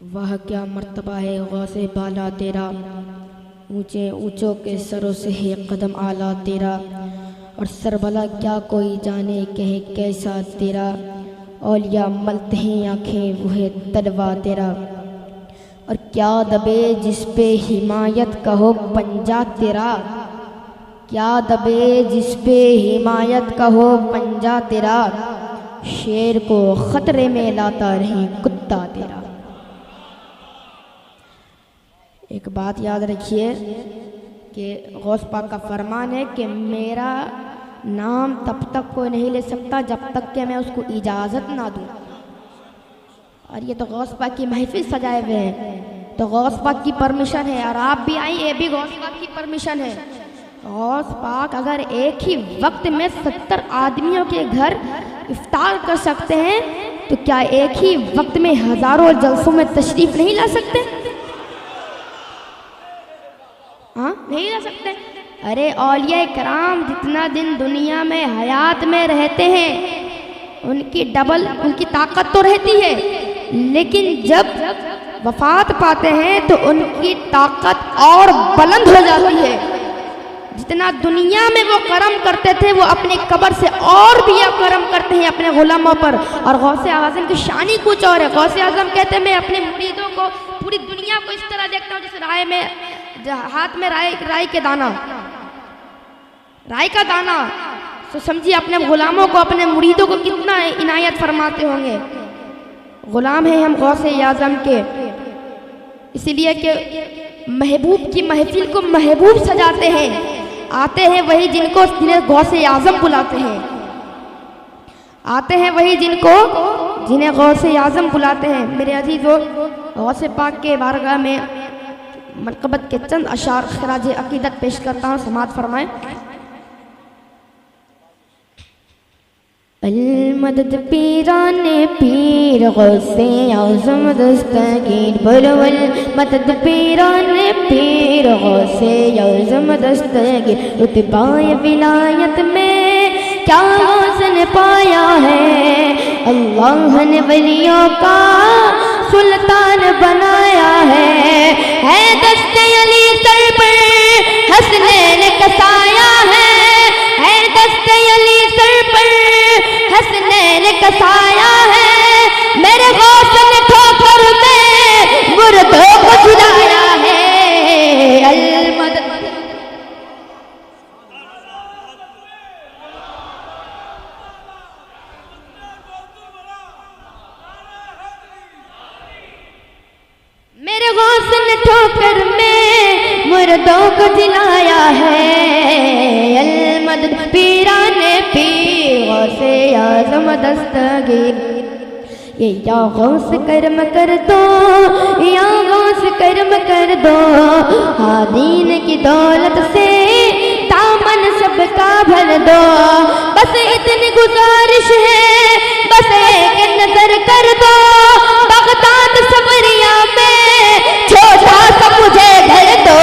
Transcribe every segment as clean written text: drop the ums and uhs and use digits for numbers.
वह क्या मर्तबा है गौसे बाला तेरा, ऊंचे ऊंचों के सरों से है कदम आला तेरा। और सरबला क्या कोई जाने कहे कैसा तेरा, औलिया मलते हैं आँखें वो है तलवा तेरा। और क्या दबे जिस पे हिमायत का हो पंजा तेरा, क्या दबे जिस पे हिमायत का हो पंजा तेरा। शेर को खतरे में लाता रहे कुत्ता तेरा। एक बात याद रखिए कि गौस पाक का फरमान है कि मेरा नाम तब तक कोई नहीं ले सकता जब तक कि मैं उसको इजाज़त ना दूँ। और ये तो गौस पाक की महफिल सजाए हुए हैं, तो गौस पाक की परमिशन है। और आप भी आई, ये भी गौस पाक की परमिशन है। गौस पाक अगर एक ही वक्त में 70 आदमियों के घर इफ्तार कर सकते हैं, तो क्या एक ही वक्त में हजारों जलसों में तशरीफ नहीं ला सकते? हाँ, नहीं ला सकते। अरे औलिया कराम जितना दिन दुनिया में हयात में रहते हैं उनकी डबल उनकी ताकत तो रहती है, लेकिन जब वफात पाते हैं तो उनकी ताकत और बुलंद हो जाती है। जितना दुनिया में वो करम करते थे वो अपनी कब्र से और भी करम करते हैं अपने गुलामों पर। और गौसे आज़म की शान ही कुछ और है। गौसे आज़म कहते हैं मैं अपने मुरीदों को, पूरी दुनिया को इस तरह देखता हूँ जैसे राय में, हाथ में राय के दाना, राय का दाना। तो समझिए अपने गुलामों को, अपने मुरीदों को कितना इनायत फरमाते होंगे। गुलाम हैं हम गौसे आज़म के, इसीलिए कि महबूब की महफिल को महबूब सजाते हैं। आते हैं वही जिनको जिन्हें गौसे आज़म बुलाते हैं, आते हैं वही जिन्हें गौसे आज़म बुलाते हैं। मेरे अजीज़ों, गौसे पाक के बारगाह में मनक़बत के चंद अशार खराज अकीदत पेश करता हूँ, समात फरमाएं। अल-मदद पीराने पीर गौसे आज़म दस्तगीर, बोलो अल-मदद पीराने पीर गौसे आज़म दस्तगीर। रुतबाए विलायत में क्या हसन पाया है, अल्लाह ने वलियों का सुल्तान बनाया है दस्ते अली सर पर हसनैन कसाया है दस्ते अली सर पर हसनैन कसाया है। मेरे गौस ने ठोकर में मुर्दों को झुलाया है। अल-मदद मेरे गौस ने ठोकर में मुर्दों को जिलाया है। अल-मदद पीराने पीर गौसे आज़म दस्तगीर। ये या गौस करम कर दो, या गौस करम कर दो, हादीन की दौलत से दामन सबका भर दो। बस इतनी गुजारिश है, बस एक नजर कर दो, बगदाद सबरिया में छोटा सा मुझे घर दो।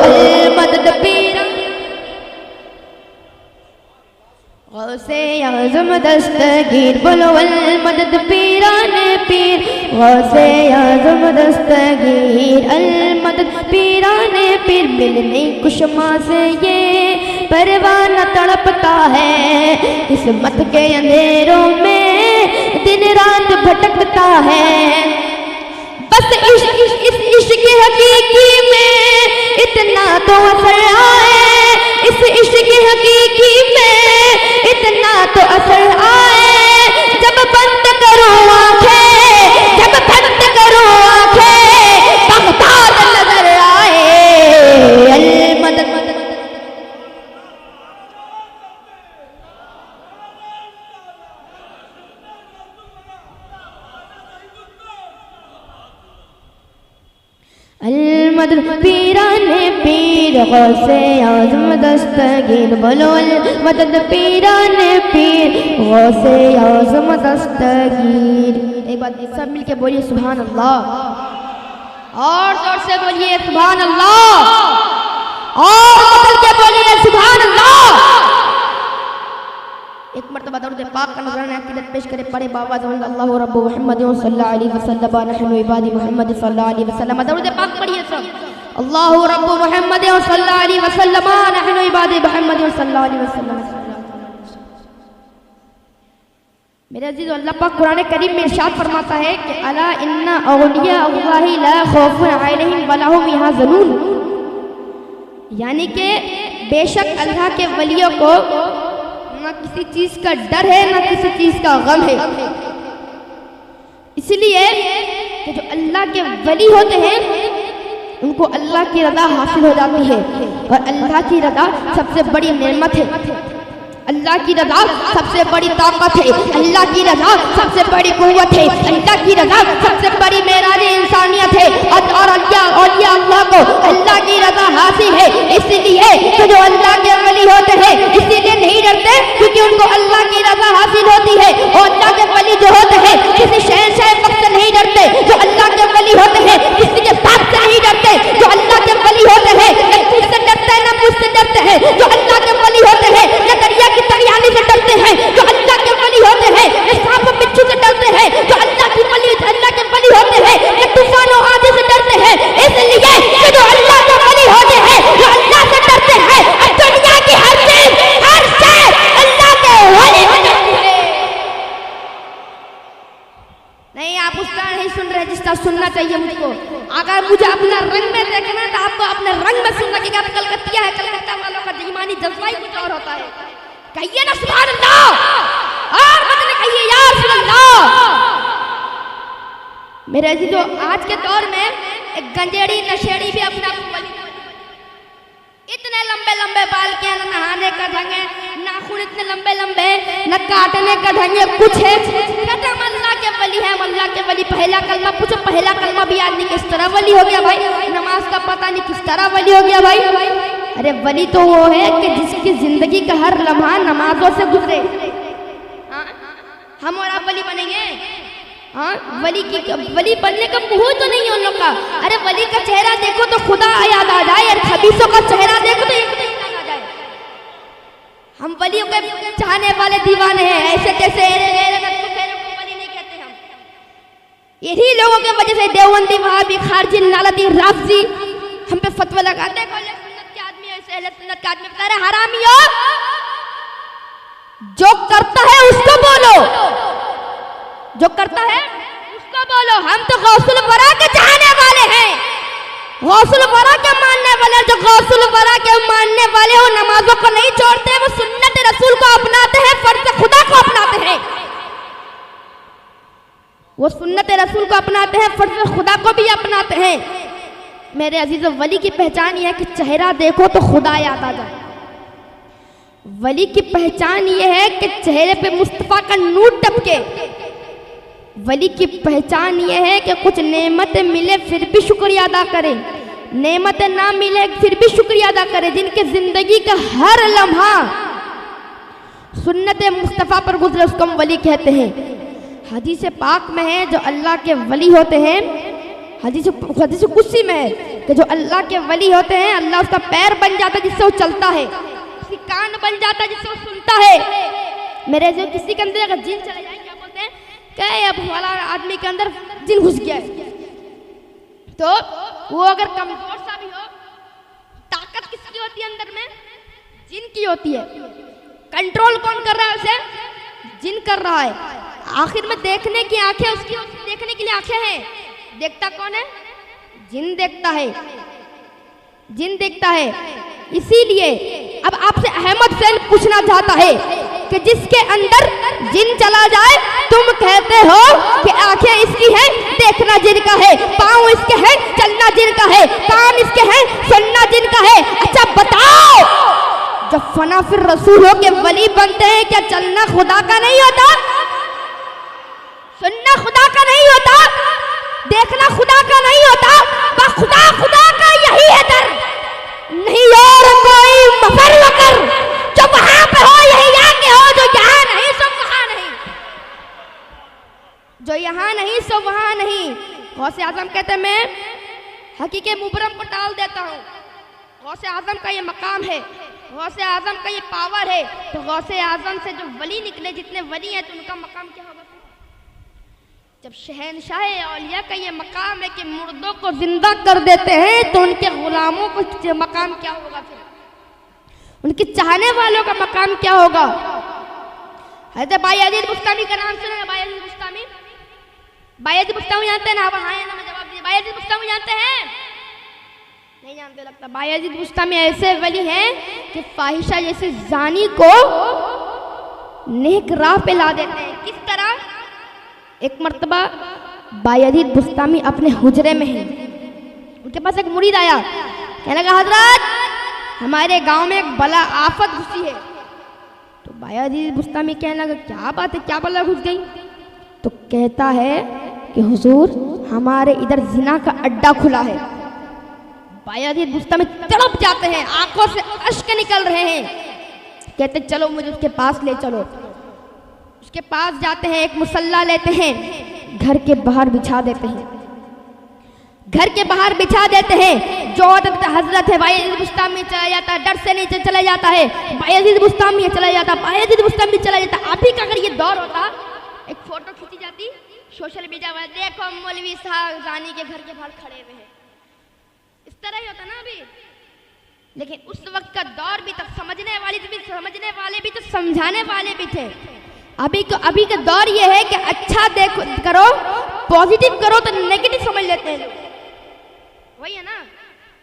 अल-मदद पीरा गौसे आज़म दस्तगीर, बोलो अल-मदद पीराने पीर गौसे आज़म दस्तगीर। अल-मदद पीराने पीर, मिलने कुशमा से ये परवाना तड़पता है, किस्मत के अंधेरों में दिन रात भटकता है। बस इस इश्क हकीकी में इतना तो असर आए, इस इश्क हकीकी में इतना तो असर आए। जब बंद करो आंखें, जब बंद करो आंखें, बगदाद नजर आए। अल-मदद अल-मदद पीराने पीर गौसे आज़म दस्तगीर, बोलो अल-मदद पीराने पीर गौसे आज़म दस्तगीर। एक बात सब मिलके बोलिए सुभान अल्लाह, और जोर से बोलिए सुभान अल्लाह, और मिलके बोलिए सुभान अल्लाह। एक मरतबा दरूद पाक का नजराना अक़ीदत पेश करे पढ़े बाबा अल्लाहु रब्बु मुहम्मद सल्लल्लाहु अलैहि वसल्लम नहनु इबादी मुहम्मद सल्लल्लाहु अलैहि वसल्लम। दरूद पाक पढ़िए सब। अल्लाहु रब्बु मुहम्मद सल्लल्लाहु अलैहि वसल्लम नहनु इबादी मुहम्मद सल्लल्लाहु अलैहि वसल्लम। मेरे अजीज, अल्लाह पाक कुरान करीम में इरशाद फरमाता है कि अला इन्ना औलिया अल्लाहि ला खौफुन अलैहिम वला हुम यहज़नून, यानी कि बेशक अल्लाह के वलियों को ना किसी चीज का डर है ना किसी चीज का गम है। इसलिए कि जो अल्लाह के वली होते हैं उनको अल्लाह की रज़ा हासिल हो जाती है, और अल्लाह की रज़ा सबसे बड़ी नेमत है, अल्लाह की रज़ा सबसे बड़ी ताकत है, अल्लाह की रज़ा सबसे बड़ी कुव्वत है, अल्लाह की रज़ा सबसे बड़ी मेराज इंसानियत है। और औलिया अल्लाह को अल्लाह की रज़ा हासिल है। इसलिए तो जो अल्लाह के वली होते हैं इसीलिए नहीं डरते क्योंकि उनको अल्लाह की रज़ा हासिल होती है। और अल्लाह के वली जो होते हैं किसी शहंशाह वक्त से नहीं डरते, जो अल्लाह के वली होते हैं किसी के बाप से नहीं डरते, जो अल्लाह के वली होते हैं न तुझसे डरते हैं न मुझसे डरते हैं, जो अल्लाह के वली होते हैं न दरिया की तरियानी से डरते हैं, जो अल्लाह के वली होते हैं न सांप बिच्छू से डरते हैं, जो अल्लाह के वली होते हैं न तूफानों आदि से डरते हैं। इसलिए कि जो अल्लाह के वली होते हैं जो अल्लाह से डरते हैं, दुनिया की हर चीज हर शय अल्लाह के वली हो जाती है। नहीं, आप उस तरह नहीं सुन रहे जिस तरह सुनना चाहिए मुझको। अगर मुझे अपना रंग में देखना है तो आपको अपने रंग में सुनना, क्योंकि आप कलकतिया है, कलकत्ता वालों का ईमानी जज्बा ही कुछ और होता है। कहिए ना सुभान अल्लाह, और मतलब कहिए या रसूल अल्लाह। मेरे अजीजो, आज के दौर में एक गंजेड़ी नशेड़ी भी अपना इतने लंबे लंबे बाल के, न नहाने का ढंग है, नाखून इतने लंबे लंबे, न काटने का ढंग है, कुछ है कहते हम अल्लाह के वली है, अल्लाह के वली। पहला कलमा पूछो, पहला कलमा भी याद नहीं किस तरह वली हो गया भाई, नमाज का पता नहीं किस तरह वली हो गया भाई। अरे वली तो वो है कि जिसकी जिंदगी का हर लम्हा नमाजों से गुजरे। हम और आप वली बनेंगे? हाँ, वली बनने का मुंह तो नहीं है उन लोग का। अरे वली का चेहरा देखो तो खुदा याद आ जाए, और खबीसों का चेहरा देखो तो एक याद आ जाए। हम वलियों के चाहने वाले दीवाने हैं, ऐसे कैसे वली नहीं कहते हम। यही लोगों की वजह से देवबंदी, वहाबी, खारजी, नालदी, राफजी हम पे फतवा लगाते हैं। सुन्नत के आदमी ऐसे, सुन्नत के आदमी बता रहे हरामियों, जो करता है उसको बोलो, जो करता है उसको बोलो। हम तो गौसुल वरा के चाहने वाले हैं, गौसुल वरा के मानने वाले। जो गौसुल वरा के मानने वाले हो नमाजों को नहीं छोड़ते, वो सुन्नत रसूल को अपनाते हैं, फर्ज खुदा को अपनाते हैं। वो सुन्नत रसूल को अपनाते हैं, फर्ज खुदा को भी अपनाते हैं। मेरे अजीजों, वली की पहचान यह है कि चेहरा देखो तो खुदा याद आ जाए। वली की पहचान यह है कि चेहरे पे मुस्तफा का नूर टपके। वली की पहचान यह है कि कुछ नेमतें मिले फिर भी शुक्रिया अदा करें, नेमतें ना मिले फिर भी शुक्रिया अदा करें, जिनके जिंदगी का हर लम्हा सुन्नत मुस्तफ़ा पर गुजरे, उसको हम वली कहते हैं। हदीस पाक में है जो अल्लाह के वली होते हैं, हदीस कुदसी में है कि जो अल्लाह के वली होते हैं, अल्लाह उसका पैर बन जाता है जिससे वो चलता है, उसकी कान बन जाता है जिससे वो सुनता है। मेरे जो किसी के अंदर अगर जिन चले जाए, क्या बोलते हैं कि अब वाला आदमी के अंदर जिन घुस गया है, तो वो अगर कमजोर सा भी हो, ताकत किसकी होती है अंदर में? जिन की होती है। कंट्रोल कौन कर रहा है उसे? जिन कर रहा है। आखिर में देखने की आंखें उसकी, देखने के लिए आंखें हैं, देखता कौन है? जिन देखता है, जिन देखता है। इसीलिए अब आपसे अहमद फैन पूछना चाहता है कि जिसके अंदर जिन चला जाए, तुम कहते हो कि आंखें इसकी हैं, देखना जिनका है, पाँव इसके हैं, चलना जिनका है, कान इसके हैं, सुनना जिनका है। अच्छा बताओ, जब फना फिर रसूलों के वली बनते हैं, क्या चलना खुदा का नहीं होता? सुनना खुदा का नहीं होता? देखना खुदा का नहीं होता? खुदा खुदा का यही है दर, नहीं और कोई मफर वकर। जो वहां पे हो यही यहाँ के हो, जो यहाँ नहीं सो वहां नहीं, जो यहाँ नहीं सो वहां नहीं। गौसे आजम कहते मैं हकीके मुबरम को टाल देता हूँ। गौसे आजम का ये मकाम है, गौसे आजम का ये पावर है, तो गौसे आजम से जो वली निकले, जितने वली हैं, तो उनका मकाम क्या होगा? जब शहनशाह औलिया का ये मकाम है कि मुर्दों को जिंदा कर देते हैं, तो उनके गुलामों को मकाम क्या होगा? फिर उनके चाहने वालों का मकाम क्या होगा? हज़रत बायजीद बुस्तामी का नाम सुना? बायजीद बुस्तामी, बायजीद बुस्तामी जानते हैं ना? हाँ या ना में जवाब दीजिए। बायजीद बुस्तामी जानते हैं? नहीं जानते लगता। बायजीद बुस्तामी ऐसे वली हैं कि फाहिशा जैसे जानी को नेक राह पे ला देते हैं। किस तरह? एक मर्तबा बायजीद बुस्तामी अपने हुजरे में हैं, उनके पास एक मुरीद आया, कहने लगा हजरत हमारे गांव में एक बला आफत घुसी है। तो बायजीद बुस्तामी कहने लगा क्या बात है, क्या बला घुस गई? तो कहता है कि हुजूर हमारे इधर जिना का अड्डा खुला है। बायजीद बुस्तामी तड़प जाते हैं, आंखों से अश्क निकल रहे हैं, कहते चलो मुझे उसके पास ले चलो। उसके पास जाते हैं, एक मुसल्ला लेते हैं, घर के बाहर बिछा देते हैं, घर के बाहर बिछा देते हैं। जो हजरत है बायजीद बुस्तामी चला जाता है, डर से नीचे चला जाता है, बायजीद बुस्तामी चला जाता, बायजीद बुस्तामी चला जाता। अभी का अगर ये दौर होता, एक फोटो खींची जाती सोशल मीडिया पर, देखो मौलवी साहब जानी के घर के बाहर खड़े हुए हैं, इस तरह ही होता ना अभी। लेकिन उस वक्त का दौर भी तब समझने वाले भी तो समझाने वाले भी थे। अभी का दौर ये है कि अच्छा देखो करो, पॉजिटिव करो तो नेगेटिव समझ लेते हैं लोग, वही है ना,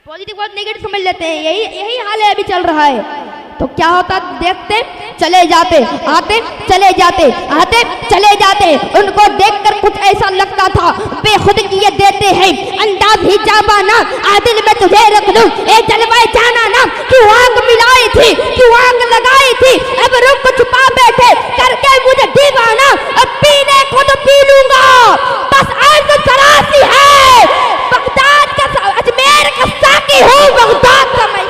पॉजिटिव बहुत नेगेटिव समझ लेते हैं। यही हाल है अभी चल रहा है। तो क्या होता, देखते चले जाते, आते चले जाते, आते चले जाते। उनको देखकर कुछ ऐसा लगता था बेखुद की ये देते हैं अंदाज ही जाबाना, आदिल में तुझे रख दूं ए जलवाए जाना ना। क्यों आग मिलाई थी, क्यों आग लगाई थी, अब रुक छुपा बैठे करके मुझे दीवाना, अब पीने को तो पी लूंगा, बस अर्ज सरासी है बगदाद का, अजमेर का साकी हूँ, बगदाद का मैं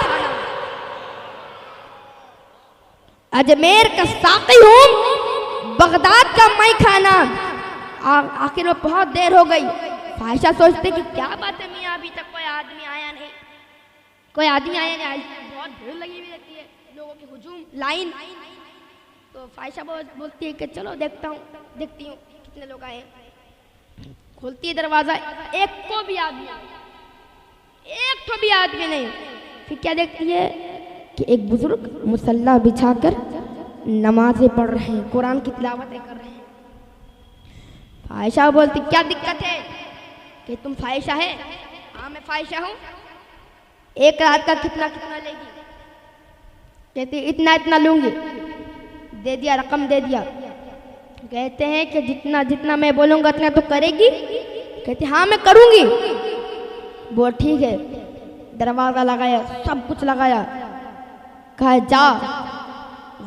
अजमेर का साकी हूँ, बगदाद का मैं खाना। आखिर में बहुत देर हो गई। फाहिशा सोचते कि क्या बात है मियाँ, अभी तक कोई आदमी आया नहीं, कोई आदमी आया नहीं, आज बहुत भीड़ लगी हुई रहती है, लोगों की हुजूम लाइन। तो फाहिशा बोलती है कि चलो देखती हूँ कितने लोग आए। खोलती है दरवाजा, एक को भी आदमी नहीं। फिर क्या देखती है कि एक बुजुर्ग मुसल्ला बिछाकर नमाजें पढ़ रहे हैं, कुरान की तिलावतें कर रहे हैं। फाहिशा बोलती क्या दिक्कत है? कि तुम फाहिशा है? हाँ मैं फाहिशा हूँ। एक रात का कितना लेगी? कहती इतना लूंगी। दे दिया, रकम दे दिया। कहते हैं कि जितना मैं बोलूँगा उतना तो करेगी? कहती हाँ मैं करूँगी। वो ठीक है, दरवाज़ा लगाया, सब कुछ लगाया, कहा जा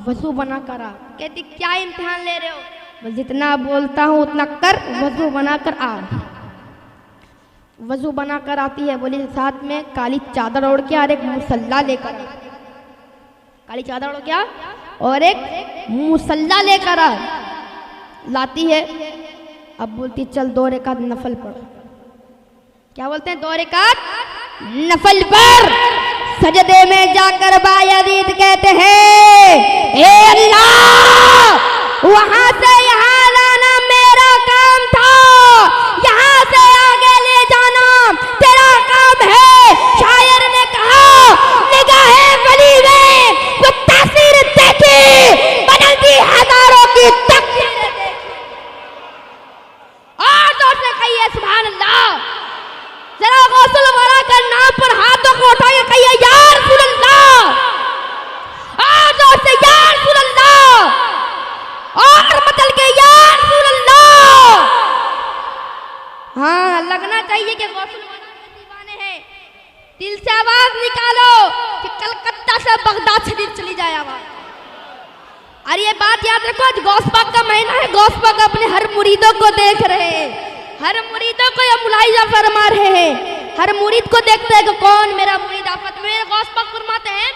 वजू बना कर आ। कहती क्या इम्तिहान ले रहे हो? बस जितना बोलता हूँ उतना कर, वजू बना कर आ। वजू बना कर आती है, बोली साथ में काली चादर ओढ़ के और एक मुसल्ला लेकर, काली चादर ओढ़ के और एक मुसल्ला लेकर आ। लाती है, अब बोलती चल 2 रकात नफल पढ़। क्या बोलते हैं? 2 रकात नफल पर। सजदे में जाकर बायजीद कहते हैं ए अल्लाह, वहां से यहाँ लाना मेरा काम था, यहाँ से आगे ले जाना तेरा काम है। शायर ने कहा निगाहे वली में वो तासीर देखी, बदलती हजारों की तकदीर देखी। और जोर से कहिए सुभान अल्लाह। जरा गौसल वाला का नाम पर हाथों को उठा के कहिए या रसूल अल्लाह, और जोर से या रसूल अल्लाह, और बदल के या रसूल अल्लाह। हाँ लगना चाहिए कि गौसल वाला के दीवाने हैं। दिल से आवाज निकालो कि कलकत्ता से बगदाद शरीफ चली जाए आवाज। और ये बात याद रखो, आज गौस पाक का महीना है, गौस पाक अपने हर मुरीदों को देख रहे हैं, हर मुरीदों को ये मुलाहिजा फरमा रहे हैं, हर मुरीद को देखते हैं कि कौन मेरा मुरीद आफत में। मेरे गौस पाक फरमाते हैं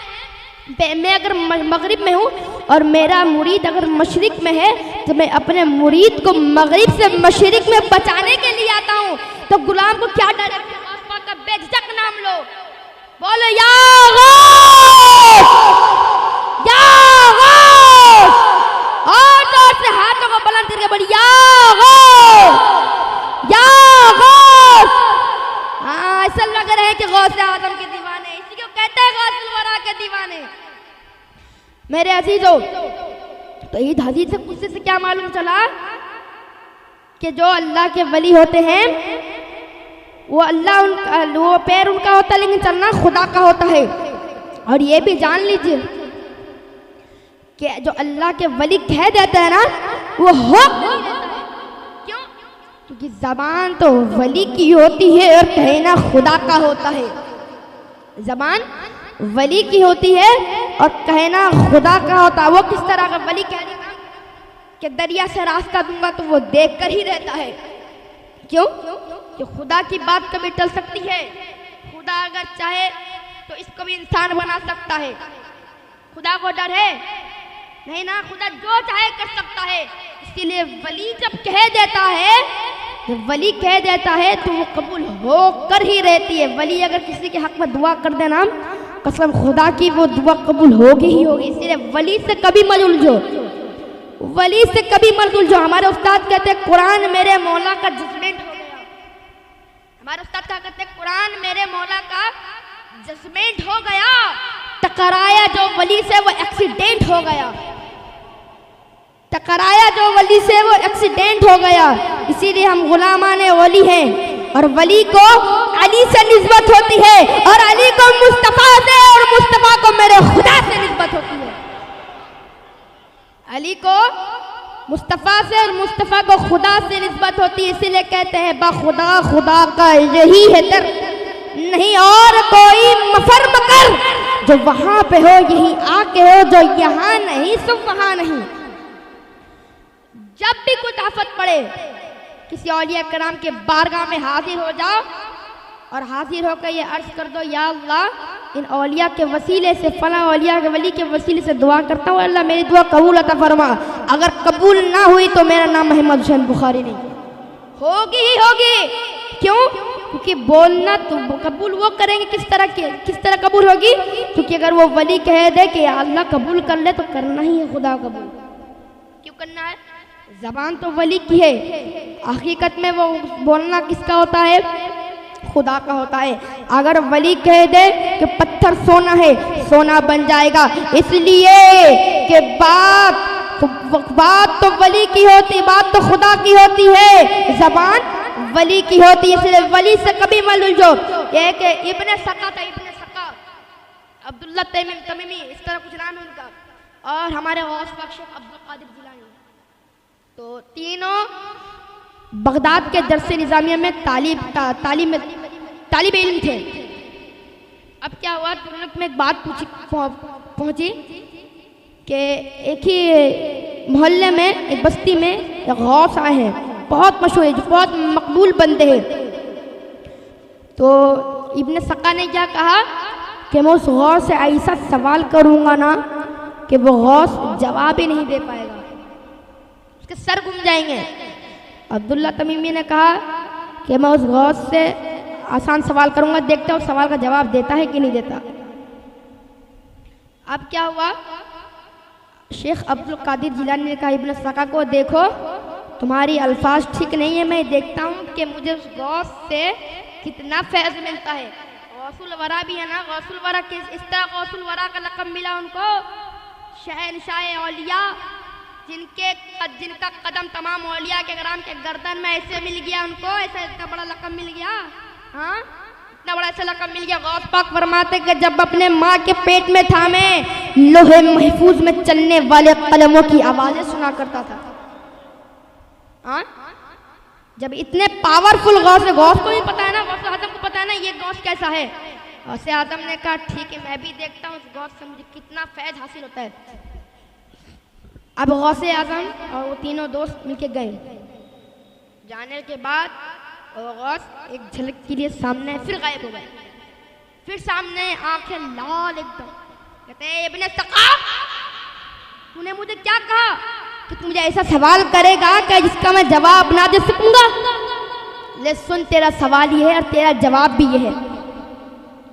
मैं अगर मगरिब में हूँ और मेरा मुरीद अगर मशरिक में है तो मैं अपने मुरीद को मगरिब से मशरिक में बचाने के लिए आता हूँ। तो गुलाम को क्या डर है? गौस पाक का बेझिझक नाम लो, बोलो या गौस। भाग रहे हैं कि गौसे आजम के दीवाने, इसी को कहते हैं गौसुल वरा के दीवाने। मेरे अजीजों, तो ईद हदीस से कुछ से क्या मालूम चला कि जो अल्लाह के वली होते हैं वो अल्लाह उनका, वो पैर उनका होता है लेकिन चलना खुदा का होता है। और ये भी जान लीजिए कि जो अल्लाह के वली कह देता है ना वो हो नहीं देता है। क्यों? क्योंकि जबान तो वली की होती है और कहना खुदा का होता है। जबान वली की होती है और कहना खुदा का होता है। वो किस तरह का? वली कह देगा कि दरिया से रास्ता दूंगा तो वो देख कर ही रहता है। क्यों? कि खुदा की बात कभी टल सकती है? खुदा अगर चाहे तो इसको भी इंसान बना सकता है। खुदा को डर है? नहीं ना, खुदा जो चाहे कर सकता है। इसीलिए वली जब कह देता है, जब वली कह देता है तो वो कबूल होकर ही रहती है। वली अगर किसी के हक में दुआ कर देना, कसम खुदा की वो दुआ कबूल होगी ही होगी। इसीलिए वली से कभी मत उलझो, वली से कभी मत उलझो। हमारे उस्ताद कहते हैं कुरान मेरे मौला का जजमेंट हो गया। हमारे उस्ताद क्या कहते हैं? कुरान मेरे मौला का जजमेंट हो गया। टकराया जो वली से वो एक्सीडेंट हो गया। टकराया जो वली से वो एक्सीडेंट हो गया। इसीलिए हम गुलामाने वली हैं और वली को अली से निस्बत होती है और अली को मुस्तफा से और मुस्तफा को मेरे खुदा से निस्बत होती है। अली को मुस्तफा से और मुस्तफा को खुदा से निस्बत होती है। इसीलिए कहते हैं बखुदा खुदा का यही है दर, नहीं और कोई मफर मकर। जो वहां पे हो यही आके हो, जो यहाँ नहीं सो वहां नहीं। जब भी कुछ आफत पड़े किसी औलिया कराम के बारगाह में हाजिर हो जाओ और हाजिर होकर ये अर्ज कर दो, या अल्लाह इन औलिया के वसीले से, फला औलिया के वली के वसीले से दुआ करता हूँ, अल्लाह मेरी दुआ कबूल अता फरमा। अगर कबूल ना हुई तो मेरा नाम मोहम्मद हुसैन बुखारी नहीं, होगी ही होगी। क्यों? क्योंकि बोलना तो कबूल वो करेंगे किस तरह कबूल होगी? क्योंकि अगर वो वली कह दे कि अल्लाह कबूल कर ले तो करना ही है खुदा कबूल। क्यों करना है? जबान तो वली की है, हकीकत में वो बोलना किसका होता है? खुदा का होता है। अगर वली कह दे कि पत्थर सोना है, सोना बन जाएगा। इसलिए कि बात तो वली की होती, बात तो खुदा की होती है, जबान वली की होती है। इसलिए वली से कभी मत उलझो। ये कि इब्ने सका था, इब्ने सका, अब्दुल्ला तमीमी, इस तरह कुछ नाम है उनका, और हमारे गौस पाक शेख अब्दुल कादिर जिलानी, तो तीनों बगदाद के दरसे निज़ामिया में तालिब इल्म थे। अब क्या हुआ, तुरंत में एक बात पहुंची कि एक ही मोहल्ले में, एक बस्ती में एक गौस आए हैं, बहुत मशहूर है, जो बहुत मकबूल बंदे हैं। तो इब्ने सका ने क्या कहा कि मैं उस गौस से ऐसा सवाल करूँगा ना कि वो गौस जवाब ही नहीं दे पाएगा, उसके सर घूम जाएंगे। अब्दुल्ला तमीमी ने कहा कि मैं उस गौस से आसान सवाल करूँगा, देखता हूँ सवाल का जवाब देता है कि नहीं देता। अब क्या हुआ, शेख अब्दुल कादिर जिलानी ने कहा इब्ने सका को, देखो तुम्हारी अल्फाज ठीक नहीं है, मैं देखता हूँ कि मुझे उस गौस से कितना फैज़ मिलता है। गौसुल वरा भी है ना, गौसुल वरा के इस तरह गौसुल वरा का लक़ब मिला उनको, शहनशाह औलिया, जिनका कदम तमाम औलिया के कराम के गर्दन में ऐसे मिल गया उनको, ऐसा इतना बड़ा लक़ब मिल गया। हाँ, इतना बड़ा ऐसा लक़ब मिल गया। गौस पाक फरमाते कि जब अपने माँ के पेट में था मैं लोहे महफूज में चलने वाले कलमों की आवाज़ें सुना करता था। हाँ, जब इतने पावरफुल गौस को भी पता है ना, गौस आजम को पता है ना ये गौस कैसा है। गौस आजम ने कहा ठीक है, मैं भी देखता हूँ उस गौस से मुझे कितना फैज़ हासिल होता है। अब गौस आजम और वो तीनों दोस्त मिलके गए। जाने के बाद वो गौस एक झलक के लिए सामने फिर गायब हो गए। फिर सामने आंखें लाल एकदम, कहते हैं इब्ने सका, तूने मुझे क्या कहा कि तू मुझे ऐसा सवाल करेगा कि जिसका मैं जवाब ना दे सकूंगा? ले सुन, तेरा सवाल ये है और तेरा जवाब भी ये है,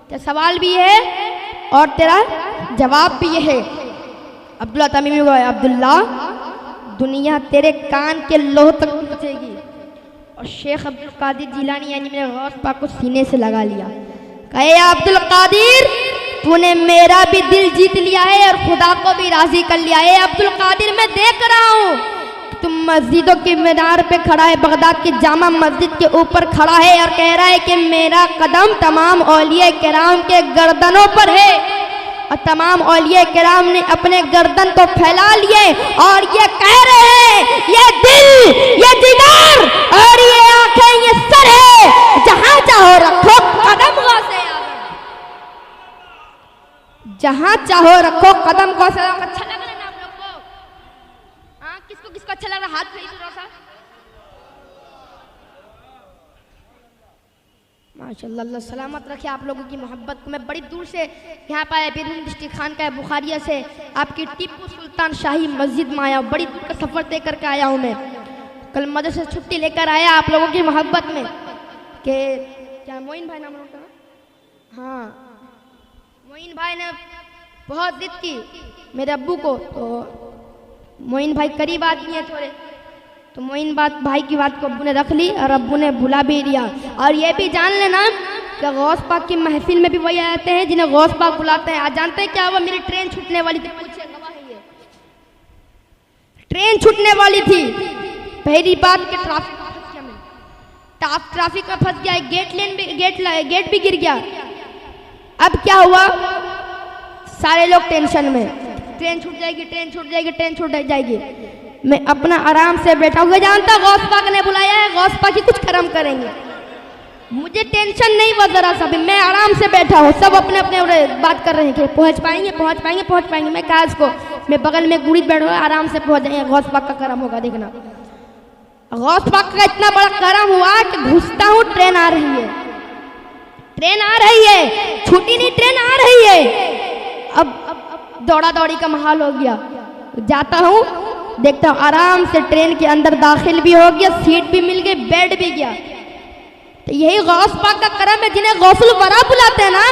तेरा सवाल भी ये है और तेरा जवाब भी ये है। अब्दुल्ला तमीमी को, अब्दुल्ला दुनिया तेरे कान के लोह तक पहुंचेगी। और शेख अब्दुल कादिर जिलानी यानी मेरे गौस पाक को सीने से लगा लिया। कहे अब्दुल कादिर तूने मेरा भी दिल जीत लिया है और खुदा को भी राजी कर लिया है। अब्दुल कादिर मैं देख रहा हूँ तुम मस्जिदों के मीनार पे खड़ा है, बगदाद की जामा मस्जिद के ऊपर खड़ा है और कह रहा है कि मेरा कदम तमाम औलिया किराम के गर्दनों पर है और तमाम औलिया किराम ने अपने गर्दन को फैला लिए और ये कह रहे हैं ये दिल, ये जिगर और ये आंखें, ये सर है, जहां चाहो रखो कदम गौसे आज़म, जहां चाहो रखो कदम गौसे आज़म। अच्छा लग रहा है ना आप लोग को? हाँ, किसको किसको अच्छा लग रहा है? हाथ खड़ी थोड़ा सा। माशाअल्लाह, अल्लाह सलामत रखे आप लोगों की मोहब्बत को। मैं बड़ी दूर से यहाँ पर आया, बिरहुन डिस्ट्रिक्ट खान का है, बुखारिया से आपकी टिप्पू सुल्तान शाही मस्जिद में आया हूँ। बड़ी दूर का सफ़र तय करके आया हूँ मैं। कल मदरसे से छुट्टी लेकर आया आप लोगों की मोहब्बत में कि क्या मोइन भाई नाम होता है? हाँ, मोइन भाई ने बहुत जिद की मेरे अब्बू को, तो मोइन भाई करीब आदमी है थोड़े, तो मोइन भाई की बात को अब्बू ने रख ली और अब्बू ने बुला भी लिया। और ये भी जान लेना कि गौस पाक की महफिल में भी वही आते हैं जिन्हें गौस पाक बुलाते हैं। आज जानते हैं क्या हुआ? मेरी ट्रेन छूटने वाली थी, पूछे गवाह है ये, ट्रेन छूटने वाली थी। पहली बात कि ट्रैफिक में फंस गया, गेट भी गिर गया। अब क्या हुआ? सारे लोग टेंशन में, ट्रेन छूट जाएगी, ट्रेन छूट जाएगी, ट्रेन छूट जाएगी। मैं अपना आराम से बैठा हुआ, जानता गौस पाक ने बुलाया है, गौस पाक ही कुछ करम करेंगे, मुझे टेंशन नहीं हुआ जरा सा भी। मैं आराम से बैठा हूँ, सब अपने अपने बात कर रहे हैं कि पहुँच पाएंगे पहुँच पाएंगे पहुँच पाएंगे। मैं कहा इसको, मैं बगल में गुड़ी बैठ हुआ, आराम से पहुँच जाएंगे, गौस पाक का करम होगा। देखना गौस पाक का इतना बड़ा करम हुआ कि घुसता हूँ, ट्रेन आ रही है, ट्रेन आ रही है, छूटी नहीं, ट्रेन आ रही है। अब दौड़ा दौड़ी का माहौल हो गया। जाता हूँ, देखता हूँ आराम से ट्रेन के अंदर दाखिल भी हो गया, सीट भी मिल गई, बेड भी गया। तो यही गौस पाक का करम है। जिन्हें गौसुल वरा बुलाते हैं ना,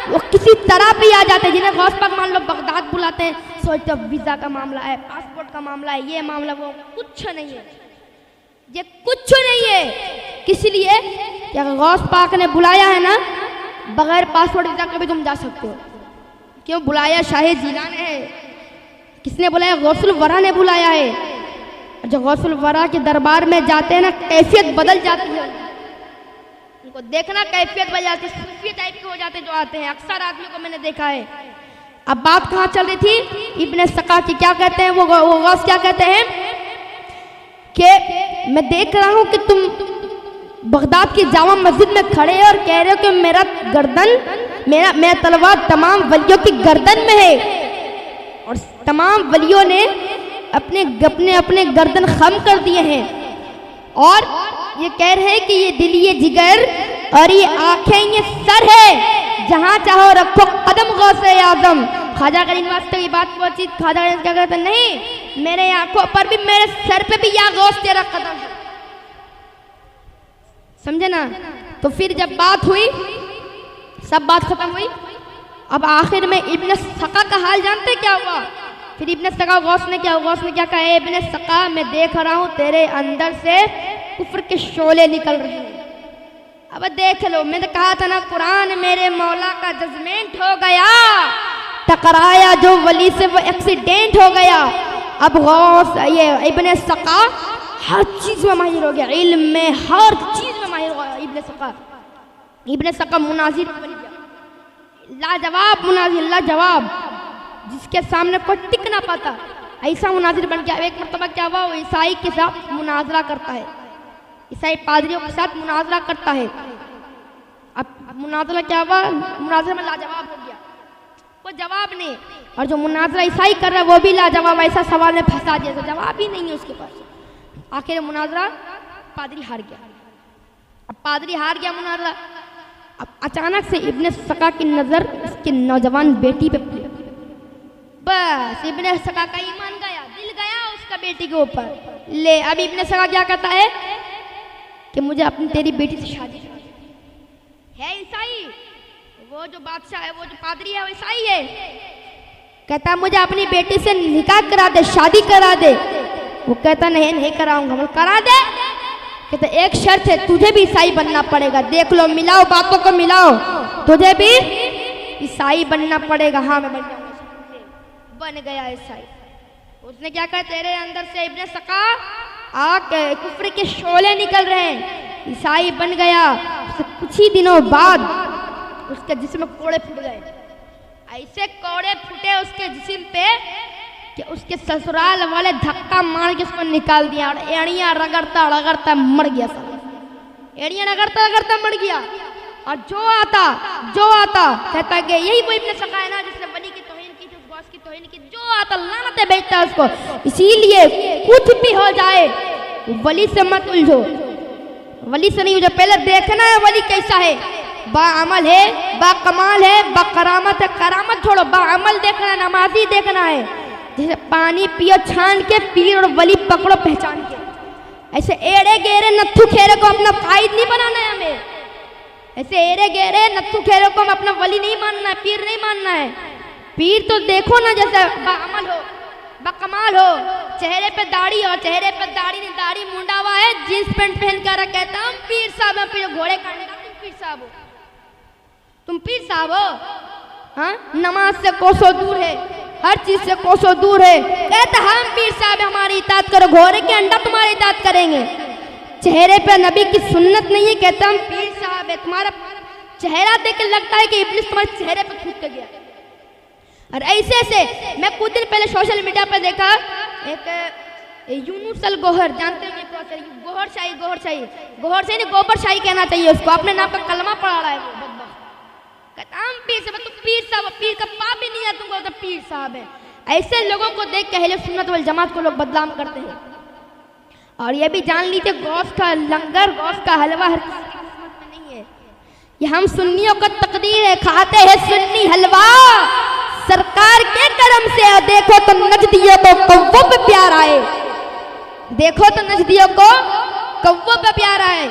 वो किसी तरह भी आ जाते हैं। जिन्हें गौस पाक मान लो बगदाद बुलाते हैं, सोचते वीज़ा का मामला है, पासपोर्ट का मामला है, ये मामला, वो कुछ नहीं है, ये कुछ नहीं है। किस लिए? क्या गौस पाक ने बुलाया है ना, बगैर पासपोर्ट वीज़ा के भी तुम जा सकते हो। क्यों बुलाया? शाह जीलान है। किसने बुलाया? गौसुल वरा ने बुलाया है। जो गौसुल वरा के दरबार में जाते हैं ना, कैफियत बदल जाती है, उनको देखना कैफियत बदल जाती है, सूफी टाइप के हो जाते जो आते हैं। अक्सर आदमियों को मैंने देखा है। अब बात कहाँ चल रही थी? इब्ने सका की। क्या कहते हैं वो गौस, क्या कहते हैं कि मैं देख रहा हूँ कि तुम बगदाद की जामा मस्जिद में खड़े हो और कह रहे हो कि मेरा गर्दन, मेरा तलवार तमाम वलियों की गर्दन में है, और तमाम वलियों ने अपने गर्दन खम कर दिए हैं, और ये कह रहे हैं कि ये दिल, ये जिगर और ये आंखें, ये सर है, जहां चाहो रखो कदम गौसे आज़म। ख्वाजा गरीब वास्ते की बात पहुंची, ख्वाजा गरीब क्या कहते हैं? नहीं, मेरे आंखों पर भी, मेरे सर पे भी या गौस तेरा कदम है। समझे ना? तो फिर जब बात हुई, सब बात खत्म हुई, अब आखिर में इब्ने सका का हाल जानते क्या हुआ? फिर इब्ने सका गौस ने क्या कहा? इब्ने सका, मैं देख रहा हूँ तेरे अंदर से कुफ्र के शोले निकल रहे हैं। अब देख लो, मैंने कहा था ना, कुरान मेरे मौला का जजमेंट हो गया, टकराया जो वली से वो एक्सीडेंट हो गया। अब गौस, ये इब्ने सका हर चीज में माहिर हो गया, इल्म में हर चीज में माहिर हो गया इब्ने सका मुनाजिर बन गया, लाजवाब मुनाजिर, लाजवाब, जिसके सामने कोई टिक ना पाता, ऐसा मुनाजिर बन गया। एक मरतबा क्या हुआ, वो ईसाई के साथ मुनाजरा करता है, ईसाई पादरियों के साथ मुनाजरा करता है। अब मुनाजरा क्या हुआ, मुनाजरा में लाजवाब हो गया, कोई जवाब नहीं, और जो मुनाजरा ईसाई कर रहा है वो भी लाजवाब, ऐसा सवाल में फंसा दिया, तो जवाब ही नहीं है उसके पास। आखिर मुनाजरा पादरी हार गया। अब पादरी हार गया मुनाजरा, अब अचानक से इब्ने सका की नजर उसके नौजवान बेटी पे पड़ी। बस इब्ने सका का ईमान गया, दिल गया उसका बेटी के ऊपर। ले अब इब्ने सका क्या कहता है कि मुझे अपनी तेरी बेटी से शादी करनी है। ईसाई, वो जो बादशाह है, वो जो पादरी है, वो ईसाई है। कहता है मुझे अपनी बेटी से निकाह करा दे, शादी करा दे। वो कहता नहीं कराऊंगा। बोल करा दे। कहते एक शर्त है, तुझे भी ईसाई बनना पड़ेगा। देख लो, मिलाओ बातों को मिलाओ, तुझे भी ईसाई बनना पड़ेगा। हाँ मैं बन जाऊंगा। बन गया ईसाई। उसने क्या कहा, तेरे अंदर से इब्ने सका आग कुफ्र के शोले निकल रहे हैं, ईसाई बन गया। कुछ ही दिनों बाद उसके जिस्म में कोड़े फूट गए। ऐसे कोड़े फूटे उसके जिस्म पे कि उसके ससुराल वाले धक्का मार के उसको निकाल दिया और एड़ियाँ रगड़ता रगड़ता मर गया। एड़ियाँ रगड़ता रगड़ता मर गया। और जो आता कहता कि यही वो इब्ने सका है ना जिसने वली की तौहीन की थी, उस गौस की तौहीन की। जो आता लानतें बेचता है उसको। इसीलिए कुछ भी हो जाए वली से मत उलझो, वली से नहीं उलझो। पहले देखना है वली कैसा है, बाअमल है, बाकमाल है, बाकरामत है। करामत छोड़ो, बाअमल देखना है, नमाजी देखना है। जैसे पानी पियो छान के, पीर और वली पकड़ो पहचान के। ऐसे एड़े गेरे नत्थु खेरे को अपना कायद नहीं बनाना है हमें। ऐसे एड़े गेरे नत्थु खेरे को हम अपना वली नहीं मानना है, पीर नहीं मानना है। पीर तो देखो ना जैसे बाअमल हो, बाकमाल हो, चेहरे पे दाढ़ी हो, चेहरे पे दाढ़ी नहीं, दाढ़ी मुंडा हुआ है, जींस पैंट पहन कर कहता हम पीर साहब हैं। पीर घोड़े काटने का तुम पीर साहब हो, तुम पीर साहब हो। हाँ, नमाज से कोसों दूर है, हर चीज से कोसों दूर है। कहता हम पीर साहब हमारी इताअत करो, घोड़े के अंडा तुम्हारी इताअत करेंगे। चेहरे पे नबी की सुन्नत नहीं है, कहता हम पीर साहब है। तुम्हारा चेहरा देख के लगता है कि इब्लिस तुम्हारे चेहरे पे थूक के गया। और ऐसे ऐसे मैं कुछ दिन पहले सोशल मीडिया पे देखा, एक यूनुसल गोहर, जानते हैं गोहर शाही नहीं, गोबर शाही कहना चाहिए उसको। अपने नाम का कलमा पढ़ा रहा है वो बदबख्त। कहता हम पीर साहब, तुम पीर साहब, पीर का पाप भी नहीं है तुमको, तो पीर साहब है। ऐसे लोगों को देख के अहले सुन्नत वल जमात को लोग बदनाम करते हैं। और ये भी जान लीजिए, गौस का लंगर, गौस का हलवा हर किसी की किस्मत में नहीं है। ये हम सुन्नियों का तकदीर है, खाते हैं सुन्नी हलवा सरकार के करम से। और देखो तो नजदियों को कव्वों पे प्यार आए, देखो तो नजदियों को कव्वों पे प्यार आए।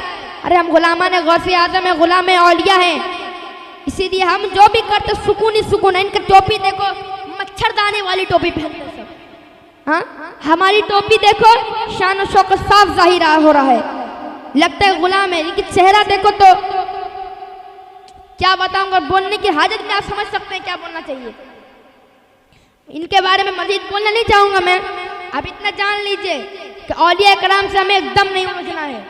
अरे हम गुलामा ने गौसे आजम है, गुलाम औलिया हैं, इसीलिए हम जो भी करते सुकून ही सुकून है। इनकी टोपी देखो, मच्छरदानी वाली टोपी पहनते हैं सब। हाँ, हमारी टोपी देखो, शान और शौकत साफ जाहिर हो रहा है, लगता है गुलाम है। इनकी चेहरा देखो तो क्या बताऊंगा, बोलने की हाजत में आप समझ सकते हैं क्या बोलना चाहिए। इनके बारे में मजीद बोलना नहीं चाहूंगा मैं। अब इतना जान लीजिए कि औलिया कराम से हमें एकदम नहीं उलझना है।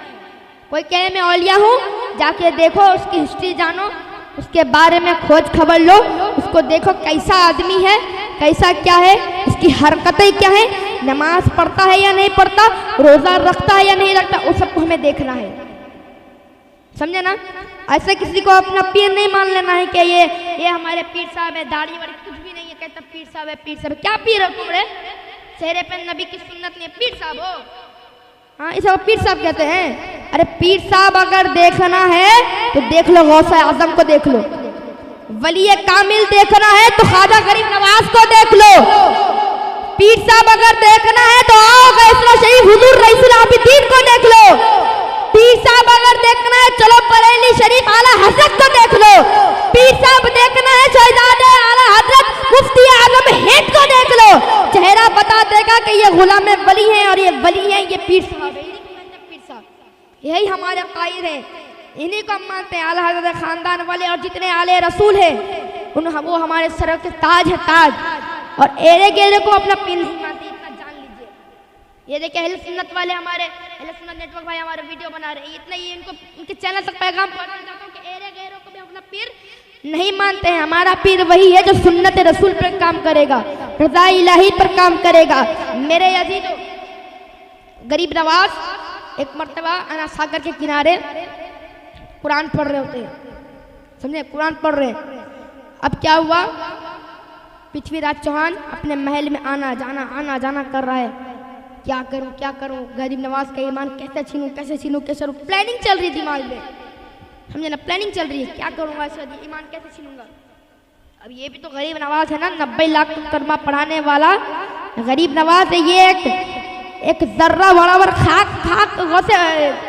कोई कहे मैं औलिया हूँ, जाके देखो, उसकी हिस्ट्री जानो, उसके बारे में खोज खबर लो, उसको देखो कैसा आदमी है, कैसा क्या है, उसकी हरकतें क्या है, नमाज पढ़ता है या नहीं पढ़ता, रोजा रखता है या नहीं रखता, उस सबको हमें देखना है। समझे ना। ऐसे किसी को अपना पीर नहीं मान लेना है कि ये हमारे पीर साहब है, दाढ़ी वाड़ी कुछ भी नहीं है, कहता पीर साहब है, पीर साहब है। क्या पीर हो तुम रे, चेहरे पे नबी की सुन्नत नहीं है, पीर साहब हो। हाँ, इसे पीर साहब कहते हैं। अरे पीर साहब अगर देखना है तो देख लो गौसे आजम को देख लो, वली कामिल देखना है तो ख्वाजा गरीब नवाज को देख लो। पीर साहब अगर देखना है तो आओ गैसला शरीफ हुजूर रईसुल आबिदीन को देख लो। पीर साहब अगर देखना है चलो बरेली शरीफ आला हजरत को देख लो। पीर साहब देखना है शहजादे आला हजरत मुफ्ती आजम हिंद को देख लो। चेहरा बता देगा कि ये गुलाम वली है और ये वली है, ये पीर साहब है। पीर साहब यही हमारे कायद है, इन्हीं को हम मानते हैं। आला हजरत खानदान वाले और जितने आले रसूल हैं वो हमारे सर के ताज है, ताज। और एरे गेरे को अपना पीर नहीं मानते, इतना जान लीजिए। ये देखिए अहले सुन्नत वाले, हमारे अहले सुन्नत नेटवर्क भाई हमारे वीडियो बना रहे हैं, इतना ही इनको इनके चैनल तक पैगाम पहुंचाना चाहता हूँ कि एरे गेरों को भी अपना पीर नहीं मानते हैं। हमारा पीर वही है जो सुन्नत रसूल पर काम करेगा, रज़ा इलाही पर काम करेगा। मेरे अजीजों, गरीब नवाज एक मर्तबा अना सागर के किनारे कुरान पढ़ रहे होते हैं, समझे, कुरान पढ़ रहे हैं। अब क्या हुआ, पृथ्वीराज चौहान अपने महल में आना जाना कर रहा है। क्या करूं, गरीब नवाज का ईमान कैसे छीनूं, प्लानिंग चल रही दिमाग में, समझे ना, प्लानिंग चल रही है, क्या करूंगा, ईमान कैसे छीनूंगा। अब ये भी तो गरीब नवाज है ना, 90 लाख कलमा पढ़ाने वाला गरीब नवाज है। ये एक जर्रा बराबर खाक वैसे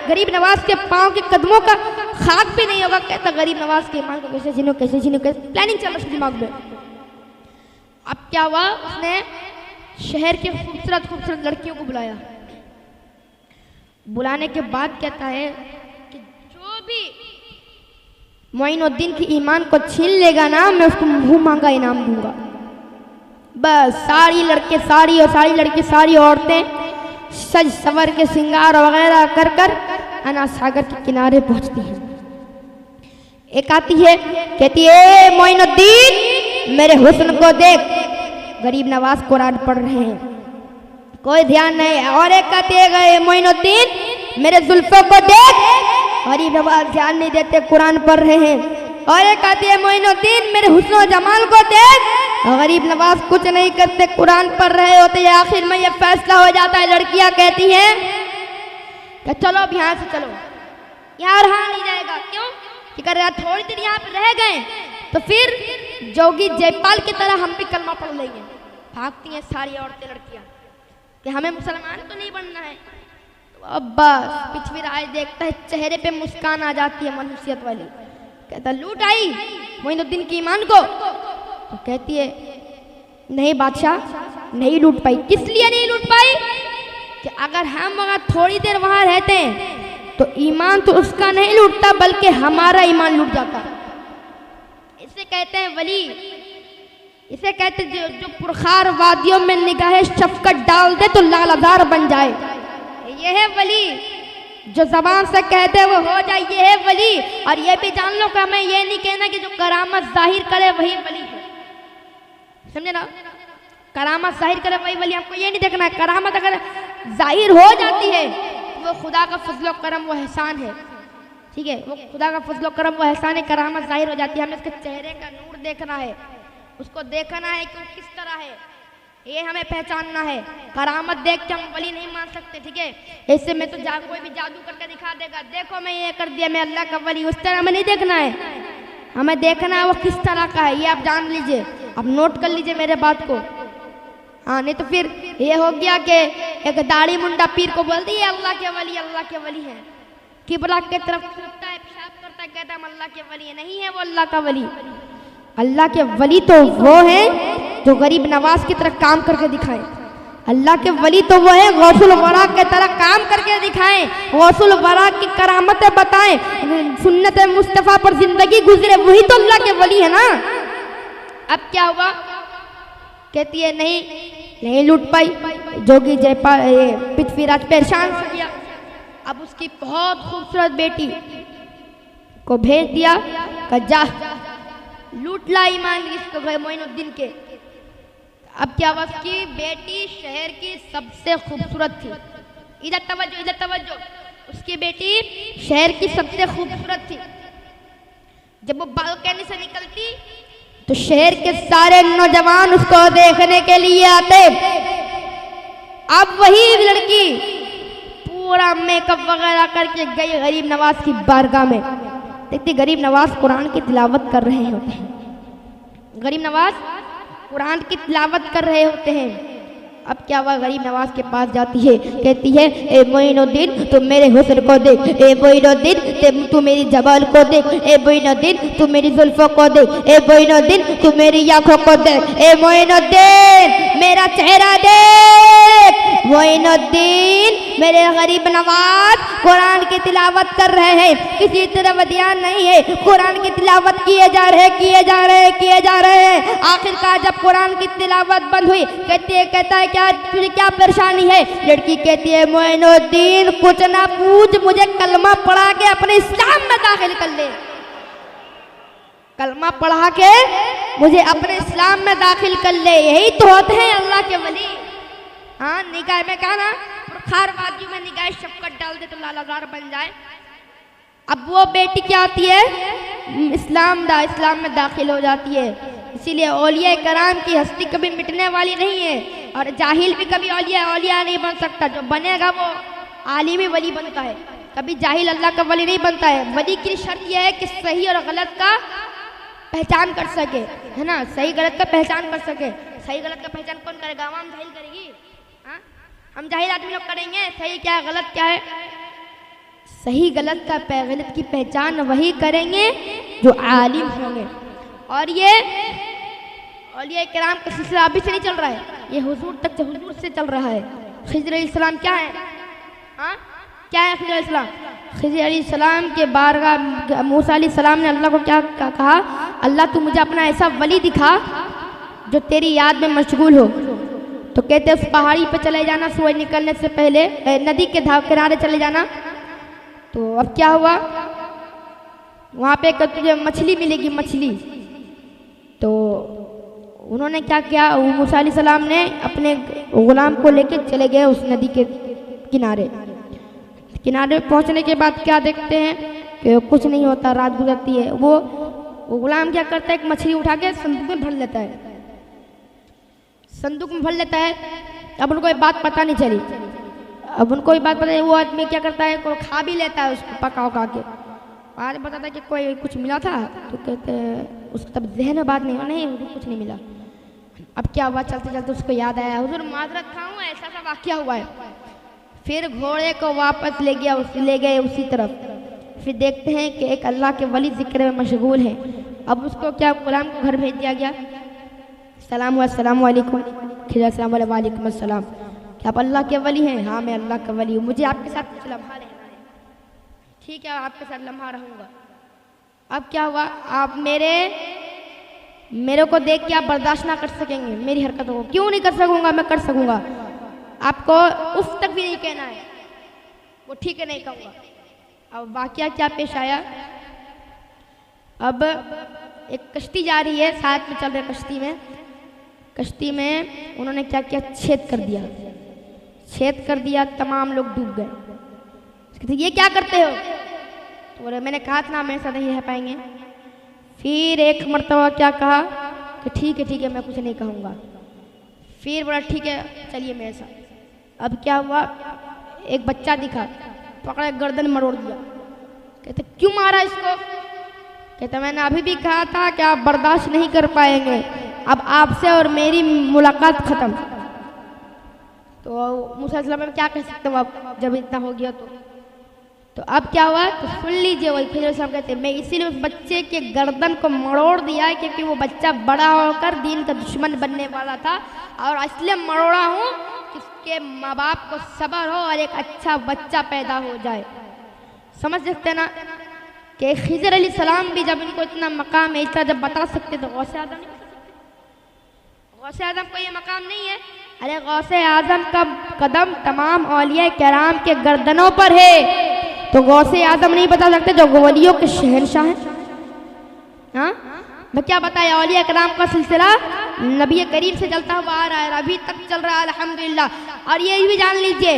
गरीब नवाज के पाँव के कदमों का खाक भी नहीं होगा। कहता गरीब नवाज के ईमान को कैसे छीनूं, प्लानिंग चल रही दिमाग में। अब क्या हुआ, उसने शहर के खूबसूरत लड़कियों को बुलाया बुलाने के बाद कहता है कि जो भी मोइनुद्दीन की ईमान को छीन लेगा ना, मैं उसको मुंह मांगा इनाम दूंगा। बस सारी लड़के सारी और सारी लड़की सारी औरतें सज सवर के श्रृंगार वगैरह कर कर अना सागर के किनारे पहुंचती हैं। एक आती है, कहती है मोइनुद्दीन मेरे हुस्न को देख। गरीब नवाज कुरान पढ़ रहे हैं, कोई ध्यान नहीं। और एक कहती है मोइनुद्दीन मेरे जुल्फों को देख। गरीब नवाज ध्यान नहीं देते, कुरान पढ़ रहे हैं। और एक कहती है मोइनुद्दीन मेरे हुस्न और जमाल को देख। गरीब नवाज कुछ नहीं करते, कुरान पढ़ रहे होते हैं। आखिर में ये फैसला हो जाता है। लड़कियां कहती हैं कि चलो अब यहाँ से चलो, यहाँ रहा नहीं जाएगा। क्यों? कि अगर थोड़ी देर यहाँ पे रह गए तो फिर जोगी जयपाल की तरह हम भी कलमा पढ़ लेंगे। भागती हैं सारी औरतें लड़कियां कि हमें मुसलमान तो नहीं बनना है। तो अब बस पृथ्वीराज देखता है, चेहरे पे मुस्कान आ जाती है मनुष्यत वाली। कहता लूट आई मोइनुद्दीन की ईमान को? तो कहती है नहीं बादशाह, नहीं लूट पाई। किस लिए नहीं लूट पाई? कि अगर हम वहाँ थोड़ी देर वहाँ रहते हैं तो ईमान तो उसका नहीं लूटता, बल्कि हमारा ईमान लूट जाता। इसे कहते हैं वली। इसे कहते हैं जो पुरखार वादियों में निगाहे शफकत डाल दे तो लालजार बन जाए। ये है वली, जो जबान से कहते हैं वो हो जाए। ये है वली। और ये भी जान लो कि हमें ये नहीं कहना कि जो करामत जाहिर करे वही वली है, समझे ना? करामत जाहिर करे वही वली। हमको ये नहीं देखना है करामत अगर जाहिर हो जाती है वो खुदा का फजलो करम वो एहसान है, ठीक है? वो खुदा का फजलो करम वो एहसान है। करामत जाहिर हो जाती है, हमें उसके चेहरे का नूर देखना है, उसको देखना है कि वो किस तरह है, ये हमें पहचानना है। करामत देख के हम वली नहीं मान सकते, ठीक है? इससे में तो कोई भी जादू करके दिखा देगा, देखो मैं ये कर दिया, मैं अल्लाह का वली, उस तरह हमें नहीं देखना है। हमें देखना है वो किस तरह का है, ये आप जान लीजिए, आप नोट कर लीजिए मेरे बात को। हाँ, नहीं तो फिर ये हो गया कि एक दाढ़ी मुंडा पीर को बोल दिए अल्लाह के वली, अल्लाह के वली है, किबला की तरफ छूटता है, पेशाब करता है, कहता है हम अल्लाह के वली है। नहीं है वो अल्लाह का वली। अल्लाह के वली तो वो है जो गरीब नवाज की तरह काम करके दिखाए। अल्लाह के वली तो वो है गौसुल वरा के तरह काम करके दिखाएं, गौसुल वरा की करामतें बताएं, सुन्नत मुस्तफ़ा पर जिंदगी गुजरे, वही तो अल्लाह के वली है ना। अब क्या हुआ? कहती है नहीं लूट पाई। जोगी जयपाल पृथ्वीराज परेशान हो गया। अब उसकी बहुत खूबसूरत बेटी को भेज दिया कि जा लूट ला ईमान इसको मोइनुद्दीन के। अब क्या हुआ? उसकी बेटी शहर की सबसे खूबसूरत थी। इधर तवज्जो, इधर तवज्जो। उसकी बेटी शहर की सबसे खूबसूरत थी। जब वो बालकनी से निकलती तो शहर के सारे नौजवान उसको देखने के लिए आते। अब वही लड़की पूरा मेकअप वगैरह करके गई गरीब नवाज की बारगाह में। देखती गरीब नवाज कुरान की तिलावत कर रहे होते हैं। गरीब नवाज कुरान की तिलावत कर रहे होते हैं। अब क्या हुआ? गरीब नवाज के पास जाती है, कहती है ए मोइनुद्दीन तू मेरे हुस्न को देख, ए मोइनुद्दीन तू मेरी जबाल को देख, ए मोइनुद्दीन तू मेरी जुल्फों को देख, ए मोइनुद्दीन तू मेरी आंखों को देख, ए मोइनुद्दीन मेरा चेहरा देख। मोइनुद्दीन मेरे गरीब नवाज कुरान की तिलावत कर रहे हैं, किसी तरफ ध्यान नहीं है, कुरान की तिलावत किए जा रहे किए जा रहे किए जा रहे हैं। आखिरकार जब कुरान की तिलावत बंद हुई, कहता है क्या तुझे क्या परेशानी है? लड़की कहती है मोइनुद्दीन कुछ ना पूछ, मुझे कलमा पढ़ा के अपने इस्लाम में दाखिल कर ले। कलमा पढ़ा के मुझे अपने इस्लाम में दाखिल कर ले। यही तो होते हैं अल्लाह के वली। हाँ, निगाह में कहा ना, खार वादियों में निगाह शफकत डाल दे तो लालाजार बन जाए। अब वो बेटी क्या आती है? इस्लाम में दाखिल हो जाती है। इसीलिए औलिया कराम की हस्ती कभी मिटने वाली नहीं है, और जाहिल भी कभी औलिया नहीं बन सकता। जो बनेगा वो आलिमी वली बनता है, कभी जाहिल अल्लाह का वली नहीं बनता है। वली की शर्त यह है कि सही और गलत का पहचान कर सके, है ना? सही गलत का पहचान कर सके। सही गलत का पहचान कौन करेगा? आवाम जाहिल करेगी। हाँ, हम जाहिल आदमी लोग करेंगे। सही क्या है गलत क्या है? सही गलत की पहचान वही करेंगे जो आलिम होंगे। और ये औलिया किराम का सिलसिला अभी से नहीं चल रहा है, ये हुजूर तक हुजूर से चल रहा है। खिज़र अलैहिस्सलाम क्या है? हाँ, क्या है खिज़र अलैहिस्सलाम? खिज़र अलैहिस्सलाम के बारगाह मूसा अलैहिस्सलाम ने अल्लाह को क्या कहा, अल्लाह तू मुझे अपना ऐसा वली दिखा जो तेरी याद में मशगूल हो। तो कहते उस पहाड़ी पे चले जाना सूरज निकलने से पहले, नदी के किनारे चले जाना। तो अब क्या हुआ, वहाँ पे तुझे मछली मिलेगी, मछली। तो उन्होंने क्या किया, मूसा अलैहिस्सलाम ने अपने गुलाम को लेके चले गए उस नदी के किनारे। किनारे पहुँचने के बाद क्या देखते हैं कि कुछ नहीं होता, रात गुजरती है। वो गुलाम क्या करता है, एक मछली उठा के संदूक में भर लेता है, संदूक में भर लेता है। अब उनको ये बात पता नहीं चली, अब उनको ये बात पता है, वो आदमी क्या करता है, कोई खा भी लेता है उसको पका उका के। आज बताता है कि कोई कुछ मिला था, तो कहते हैं उसको तब जहन में बात नहीं कुछ नहीं मिला। अब क्या हुआ, चलते चलते उसको याद आया, हुजूर माजरत खाऊं, ऐसा सा वाक़या हुआ है। फिर घोड़े को वापस ले गए उसी तरफ। फिर देखते हैं कि एक अल्लाह के वली जिक्र में मशगूल है। अब उसको क्या गुलाम को घर भेज दिया गया, सलाम अस्सलामु अलैकुम, खिज़र सलाम वालेकुम अस्सलाम, क्या आप अल्लाह के वली हैं? हाँ मैं अल्लाह का वली हूँ, मुझे आपके साथ कुछ लम्हा रहना है। ठीक है, आपके साथ लम्हा रहूँगा। अब क्या हुआ, आप मेरे को देख के आप बर्दाश्त ना कर सकेंगे मेरी हरकतों को। क्यों नहीं कर सकूँगा, मैं कर सकूँगा। आपको उस तक भी नहीं कहना है, वो ठीक है नहीं कहूँगा। अब वाक़या क्या पेश आया, अब एक कश्ती जा रही है, साथ में चल रहे कश्ती में उन्होंने क्या किया, छेद कर दिया, तमाम लोग डूब गए। कहते ये क्या करते हो? तो बोले मैंने कहा था ना मेरे साथ नहीं रह पाएंगे। फिर एक मर्तबा क्या कहा कि ठीक है मैं कुछ नहीं कहूँगा। फिर बोला ठीक है चलिए मेरे साथ। अब क्या हुआ, एक बच्चा दिखा, पकड़ा गर्दन मरोड़ दिया। कहते क्यों मारा इसको? कहते मैंने अभी भी कहा था कि आप बर्दाश्त नहीं कर पाएंगे, अब आपसे और मेरी मुलाकात खत्म। तो मूसा अलैहिस्सलाम में क्या कह सकते हो आप, जब इतना हो गया तो अब क्या हुआ, तो सुन लीजिए। वही खिज़र अलैहिस्सलाम कहते हैं मैं इसीलिए उस बच्चे के गर्दन को मरोड़ दिया क्योंकि वो बच्चा बड़ा होकर दीन का दुश्मन बनने वाला था, और इसलिए मरोड़ा हूँ कि उसके माँ बाप को सब्र हो और एक अच्छा बच्चा पैदा हो जाए। समझ सकते ना कि खिज़र अलैहिस्सलाम भी जब इनको इतना मकाम है, इतना जब बता सकते तो गौसे आज़म नहीं बता सकते। गौसे आज़म को ये मकाम नहीं है। अरे गौसे आज़म का कदम तमाम औलिया किराम के गर्दनों पर है, तो गौसे आज़म नहीं बता सकते जो वलियों के शहंशाह हैं। हाँ मैं क्या बताया, औलिया किराम का सिलसिला नबी करीम से चलता हुआ आ रहा है, अभी तक चल रहा है अल्हम्दुलिल्लाह। और ये भी जान लीजिए,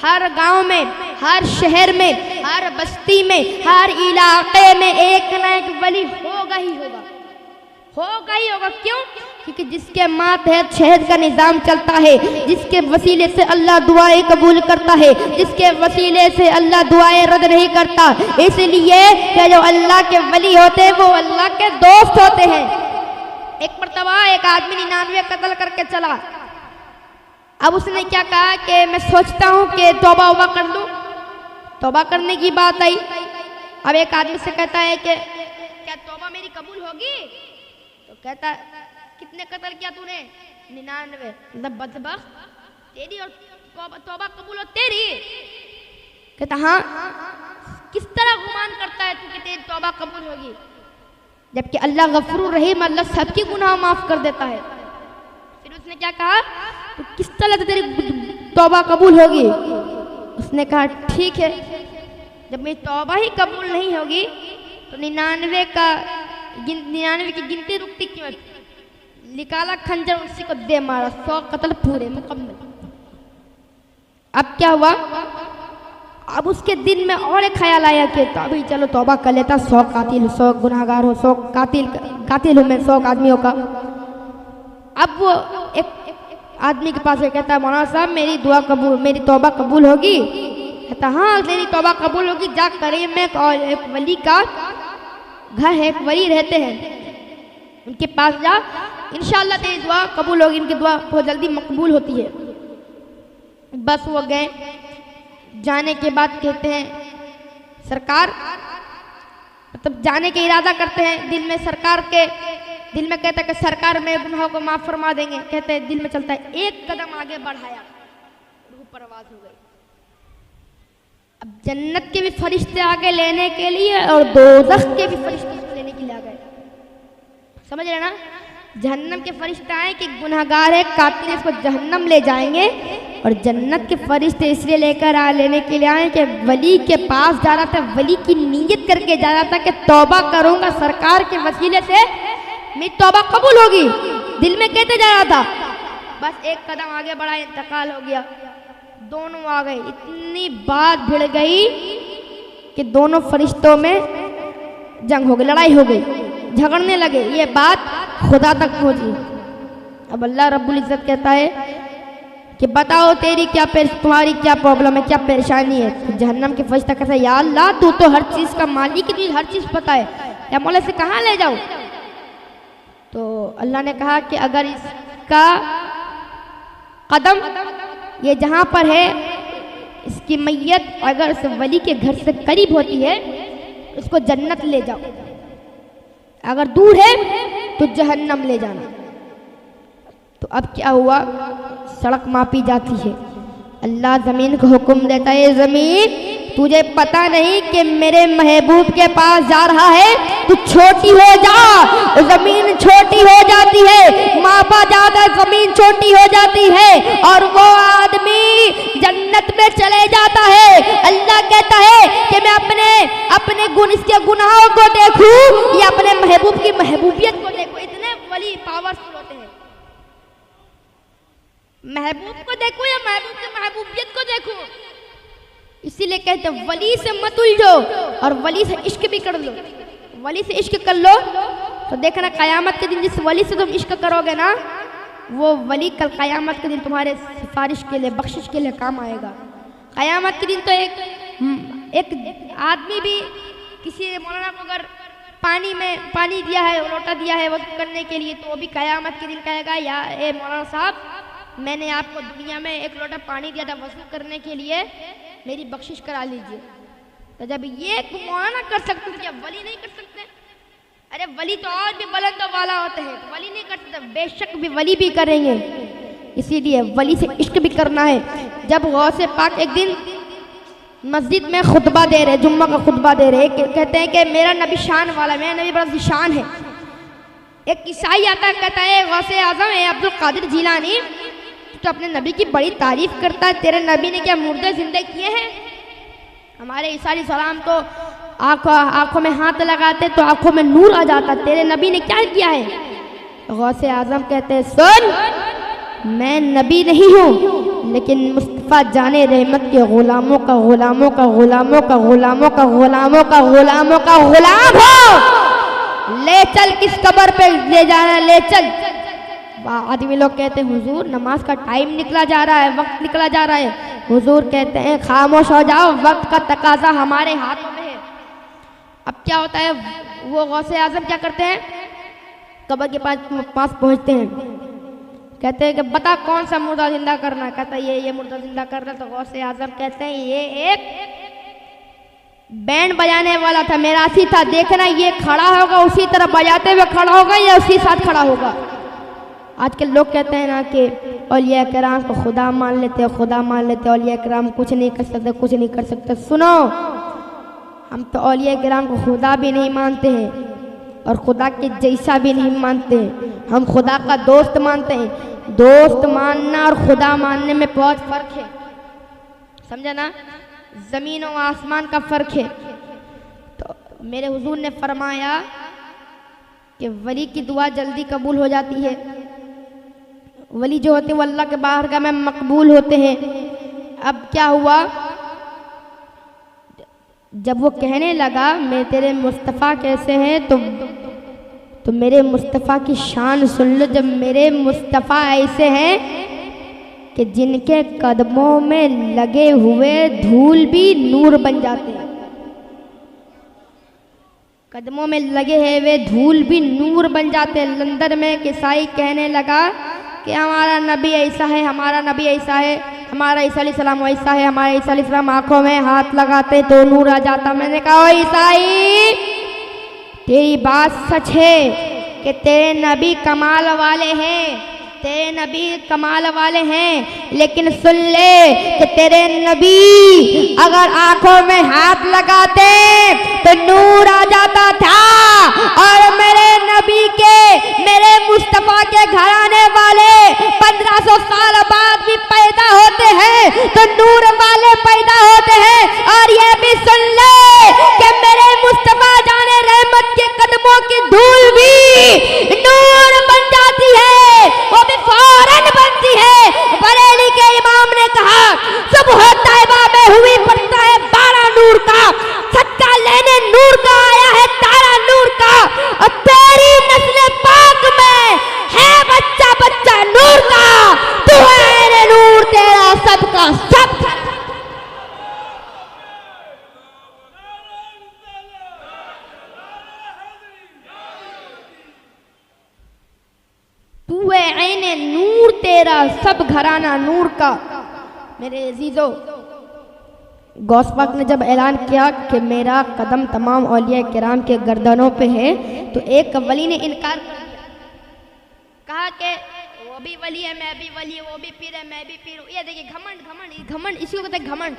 हर गांव में, हर शहर में, हर बस्ती में, हर इलाके में एक ना एक वली होगा ही होगा। क्यों? क्योंकि जिसके मातहत शहद का निज़ाम चलता है, जिसके वसीले से अल्लाह दुआएं कबूल करता है, जिसके वसीले से अल्लाह दुआएं रद्द नहीं करता। इसलिए कि जो अल्लाह के वली होते हैं वो अल्लाह के दोस्त होते हैं। एक मर्तबा एक आदमी 99 कत्ल करके चला। अब उसने क्या कहा कि मैं सोचता हूँ कि तौबा कर लूँ। तौबा करने की बात आई। अब एक आदमी से कहता है कि क्या तौबा मेरी कबूल होगी? तो कहता कितने कत्ल किया तूने? 99। मतलब बदबख्त, तेरी और तौबा कबूल हो तेरी? कहता हाँ। किस तरह गुमान करता है तू कि तेरी तौबा कबूल होगी, जबकि अल्लाह गफूर रहीम, अल्लाह सबकी गुनाह माफ कर देता है। फिर उसने क्या कहा, तो किस तरह तेरी तौबा कबूल होगी? उसने कहा ठीक है, जब मेरी तौबा ही कबूल नहीं होगी तो 99 की गिनती रुकती क्यों? निकाला खंजर, उसी को दे मारा, 100 कत्ल पूरे मुकम्मल। अब क्या हुआ, अब उसके दिल में और एक ख्याल आया कि तो अभी चलो तौबा कर लेता, 100 कातिल, 100 गुनाहगार हो, 100 कातिल हूँ मैं 100 आदमियों का। अब वो एक आदमी के पास कहता है मौलाना साहब मेरी तौबा कबूल होगी? कहता हाँ तेरी तौबा कबूल होगी, जा करीम में एक वली का घर है, एक वली रहते हैं, उनके पास जा, इंशाअल्लाह तेरी दुआ कबूल होगी। इनकी दुआ बहुत जल्दी मकबूल होती है। बस वो गए, जाने के बाद कहते हैं सरकार, मतलब जाने के इरादा करते हैं दिल में, सरकार के दिल में कहता है कि सरकार मेरे गुनाहों को माफ़ फरमा देंगे। कहते हैं दिल में चलता है, एक कदम आगे बढ़ाया, रूह परवाज हो गई। अब जन्नत के भी फरिश्ते आगे लेने के लिए और दोज़ख के भी फरिश्ते उसको लेने के लिए आ गए। समझ रहे ना? जहन्नम के फरिश्ते आए कि गुनहगार है, कातिल, इसको जहन्नम ले जाएंगे, और जन्नत के फरिश्ते इसलिए लेने के लिए आए कि वली के पास जा रहा था, वली की नीयत करके जा रहा था कि तौबा करूंगा सरकार के वसीले से मेरी तौबा कबूल होगी, दिल में कहते जा रहा था। बस एक कदम आगे बढ़ा, इंतकाल हो गया, दोनों आ गए। इतनी बात भिड़ गई कि दोनों फरिश्तों में जंग हो गई, लड़ाई हो गई, झगड़ने लगे। ये बात खुदा तक पहुंची। अब अल्लाह रब्बुल इज़्ज़त कहता है कि बताओ तुम्हारी क्या प्रॉब्लम है, क्या परेशानी है। तो जहन्नम के फरिश्ता कहता है, या अल्लाह तू तो हर चीज़ का मालिक है, तुझे हर चीज़ पता है, या मौला से कहाँ ले जाऊँ। तो अल्लाह ने कहा कि अगर इसका कदम ये जहाँ पर है, इसकी मैयत अगर उस वली के घर से करीब होती है उसको जन्नत ले जाओ, अगर दूर है तो जहन्नम ले जाना। तो अब क्या हुआ, सड़क मापी जाती है। अल्लाह ज़मीन को हुक्म देता है, ज़मीन तुझे पता नहीं कि मेरे महबूब के पास जा रहा है, तू छोटी हो जा। ज़मीन छोटी हो जाती है, मापा जाता है, ज़मीन छोटी हो जाती है, और वो आदमी जन्नत में चले जाता है। अल्लाह कहता है कि मैं इसके गुनाहों को देखूं या अपने महबूब की महबूबियत को देखूं। इतने वली पावरफुल होते हैं। महबूब को देखो या महबूब की महबूबियत को देखो। इसीलिए कहते हैं वली से मत उलझो और वली से इश्क भी कर लो। वली से इश्क कर लो तो देखना कयामत के दिन जिस वली से तुम इश्क करोगे ना, वो वली कल कयामत के दिन तुम्हारे सिफारिश के लिए, बख्शिश के लिए काम आएगा। कयामत के दिन तो एक आदमी भी किसी मौलाना को अगर पानी दिया है, लोटा दिया है वज़ू करने के लिए, तो वो भी कयामत के दिन कहेगा, या ए मौलाना साहब, मैंने आपको दुनिया में एक लोटा पानी दिया था वज़ू करने के लिए, मेरी बख्शिश करा लीजिए। तो जब ये मौलाना कर सकते क्या वली नहीं कर सकते? अरे वली तो और भी बुलंद वाला होते हैं, वली नहीं कर सकते। बेशक भी वली भी करेंगे, इसीलिए वली से इश्क भी करना है। जब गौसे पाक एक दिन मस्जिद में खुतबा दे रहे, जुम्मा का खुतबा दे रहे, कहते हैं कि मेरा नबी शान वाला, मेरा नबी बड़ा शान है। एक ईसाई आता है, कहता है गौसे आज़म है अब्दुल कादिर जिलानी, तो अपने नबी की बड़ी तारीफ करता है, तेरे नबी ने क्या मुर्दे जिंदे किए हैं? हमारे ईसा सलाम तो आंखों में हाथ लगाते तो आंखों में नूर आ जाता, तेरे नबी ने क्या किया है? गौसे आज़म कहते हैं, सुन, मैं नबी नहीं हूँ, लेकिन मुस्तफ़ा जाने रहमत के गुलामों का गुलामों का गुलामों का गुलामों का गुलामों का गुलामों का गुलाम हो। ले चल, किस कब्र पे ले जाना, ले चल। आदमी लोग कहते हैं, हुजूर नमाज का टाइम निकला जा रहा है, वक्त निकला जा रहा है। हुजूर कहते हैं, खामोश हो जाओ, वक्त का तकाजा हमारे हाथों में है। अब क्या होता है, वो गौसे आज़म क्या करते हैं, कब्र के पास पहुंचते हैं, कहते हैं कि बता कौन सा मुर्दा जिंदा करना है? कहता है ये मुर्दा जिंदा करना। तो गौसे आज़म कहते हैं, ये एक बैंड बजाने वाला था, मेरासी था, देखना ये खड़ा होगा उसी तरह बजाते हुए खड़ा होगा या उसी साथ खड़ा होगा। आजकल लोग कहते हैं ना कि औलिया किराम को खुदा मान लेते, खुदा मान लेते, औलिया किराम कुछ नहीं कर सकते, कुछ नहीं कर सकते। सुनो, हम तो औलिया किराम को खुदा भी नहीं मानते हैं और खुदा के जैसा भी नहीं मानते हैं, हम खुदा का दोस्त मानते हैं। दोस्त मानना और खुदा मानने में बहुत फ़र्क है, समझा ना? ज़मीन और आसमान का फ़र्क है। तो मेरे हुजूर ने फरमाया कि वली की दुआ जल्दी कबूल हो जाती है। वली जो होते हैं वो अल्लाह के बारगाह में मकबूल होते हैं। अब क्या हुआ, जब वो कहने लगा मैं तेरे मुस्तफ़ा कैसे हैं, तो मेरे मुस्तफ़ा की शान सुन लो। जब मेरे मुस्तफ़ा ऐसे हैं कि जिनके कदमों में लगे हुए धूल भी नूर बन जाते हैं, कदमों में लगे हुए धूल भी नूर बन जाते हैं। लंदन में एक ईसाई कहने लगा कि हमारा नबी ऐसा है, हमारा नबी ऐसा है, हमारा ईसा अलैहिस्सलाम ऐसा है, हमारा ईसा अलैहिस्सलाम आँखों में हाथ लगाते तो नूर आ जाता। मैंने कहा, ओ ईसाई, तेरी बात सच है कि तेरे नबी कमाल वाले हैं, तेरे नबी कमाल वाले हैं, लेकिन सुन ले कि तेरे नबी अगर आंखों में हाथ लगाते तो नूर आ जाता था, और मेरे नबी के, मेरे मुस्तफा के घराने वाले 1500 साल बाद भी पैदा होते हैं तो नूर वाले पैदा होते हैं। और ये भी सुन ले कि मेरे मुस्तफा जाने रहमत के कदमों की धूल भी नूर बन जाती है, वो भी फौरन बनती है। बरेली के इमाम ने कहा सुबह तैबा में हुई पड़ता है 12 नूर का, सदका लेने नूर का आया है तारा नूर का, और तेरी नस्ल पाक में है बच्चा बच्चा नूर का, तू है नूर तेरा सबका सब। तू है ऐने नूर तेरा सब घराना नूर का। मेरे अजीजों, गौस पाक ने जब ऐलान किया कि मेरा कदम तमाम औलिया किराम के गर्दनों पे है, तो एक वली ने इनकार कर दिया, कहा कि वो भी वली है मैं भी वली है, वो भी पीर है मैं भी पीर हूँ। ये देखिए घमंड, घमंड, घमंड इसी को कहते हैं घमंड।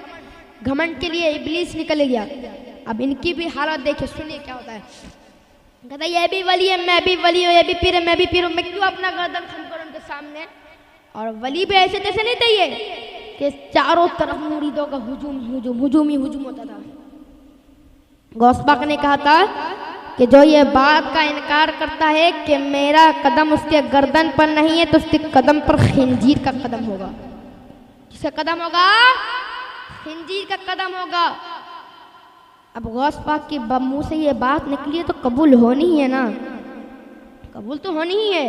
घमंड के लिए इब्लीस निकल गया। अब इनकी भी हालत देखिए, सुनिए क्या होता है। कहता ये भी वली है मैं भी वली हूँ, ये भी पीर है मैं भी पीर हूँ, मैं क्यों अपना गर्दन खम करूँ उनके सामने। और वली भी ऐसे तैसे नहीं चाहिए कि चारों तरफ मुरीदों का हुजूम हुजूम हुजूम ही हुजूम होता था। गौस पाक ने कहा था कि जो ये बात का इनकार करता है कि मेरा कदम उसके गर्दन पर नहीं है, तो उसके कदम पर खिंजीर का कदम होगा। किसका कदम होगा? खिंजीर का कदम होगा। अब गौस पाक की मुंह से ये बात निकली है तो कबूल होनी ही है ना, कबूल तो होनी ही है।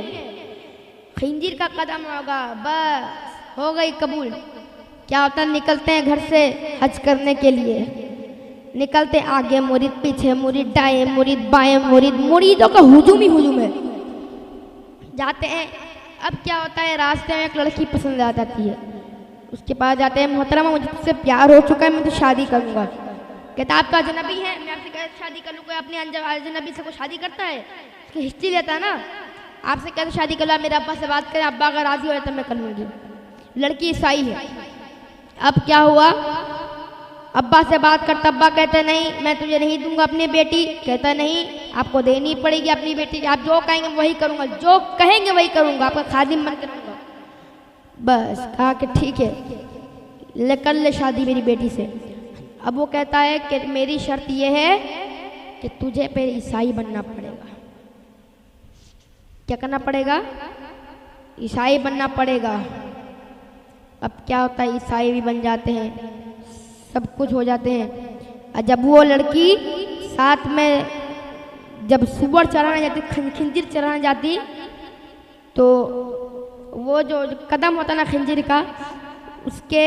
खिंजीर का कदम होगा, बस हो गई कबूल। क्या होता, निकलते हैं घर से हज करने के लिए, निकलते आगे मुरीद, पीछे मुरीद, दाएं मुरीद, बाएं मुरीद, मुरीदों का हुजूम ही हुजूम है। जाते हैं, अब क्या होता है, रास्ते में एक लड़की पसंद आ जाती है, उसके पास जाते हैं, मोहतरमा मुझे तुझसे प्यार हो चुका है, मैं तो शादी करूँगा। कहता आपका अजनबी है, मैं आपसे शादी कर लूँ। कोई अपने अजनबी से कोई शादी करता है? उसकी हिस्ट्री लेता है ना। आपसे कहते शादी कर लो, मेरे अब्बा से बात करें, अब्बा अगर राजी हो जाए तो मैं कर लूँगी। लड़की ईसाई है। अब क्या हुआ, अब्बा से बात करता, अब्बा कहते नहीं मैं तुझे नहीं दूंगा अपनी बेटी। कहता नहीं आपको देनी पड़ेगी अपनी बेटी, आप जो कहेंगे वही करूँगा, जो कहेंगे वही करूँगा, आपका खादिम बन करूँगा। बस कहा कि ठीक है कर ले शादी मेरी बेटी से। अब वो कहता है कि मेरी शर्त यह है कि तुझे पे ईसाई बनना पड़ेगा। क्या करना पड़ेगा? ईसाई बनना पड़ेगा। अब क्या होता है, ईसाई भी बन जाते हैं, सब कुछ हो जाते हैं। और जब वो लड़की साथ में जब सुअर चराने जाती, खंजीर चराने जाती, तो वो जो कदम होता ना खंजीर का, उसके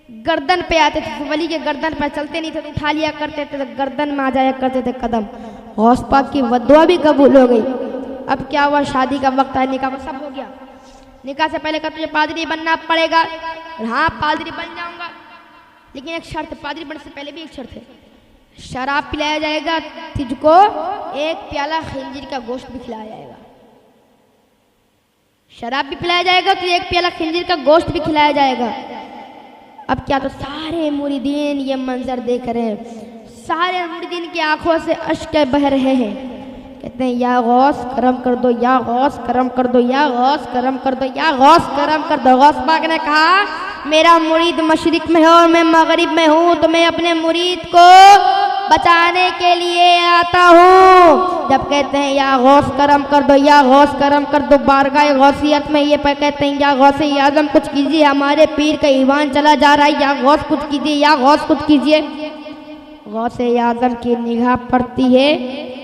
गर्दन पे आते थे। वली के गर्दन पर चलते नहीं थे तो उठा लिया करते थे, तो गर्दन में आ जाया करते थे कदम। गौस पाक की वदुआ भी कबूल हो गई। अब क्या हुआ, शादी का वक्त आया, निकाह सब हो गया। निकाह से पहले कहा तुझे पादरी बनना पड़ेगा। हाँ पादरी बन जाऊंगा, लेकिन एक शर्त, पादरी बनने से पहले भी एक शर्त है, शराब पिलाया जाएगा तुझको, एक प्याला खंजीर का गोश्त भी खिलाया जाएगा। शराब भी पिलाया जाएगा तो एक प्याला खंजीर का गोश्त भी खिलाया जाएगा। अब क्या, तो सारे मुरीदीन ये मंजर देख रहे हैं, सारे मुरीदीन की आंखों से अश्क बह रहे हैं। कहते हैं या गौस करम कर दो, या गौस करम कर दो, या गौस करम कर दो, या गौस करम कर दो। गौस पाक ने कहा मेरा मुरीद मशरिक में है और मैं मगरिब में हूँ, तो मैं अपने मुरीद को बचाने के लिए आता हूँ। जब कहते हैं या गौस करम कर दो, या गौस करम कर दो, बारगाह गौसियत में ये पर कहते हैं या गौस आज़म कुछ कीजिए, हमारे पीर का ईमान चला जा रहा है, या गौस कुछ कीजिए, या गौस कुछ कीजिए। गौस आज़म की निगाह पड़ती है,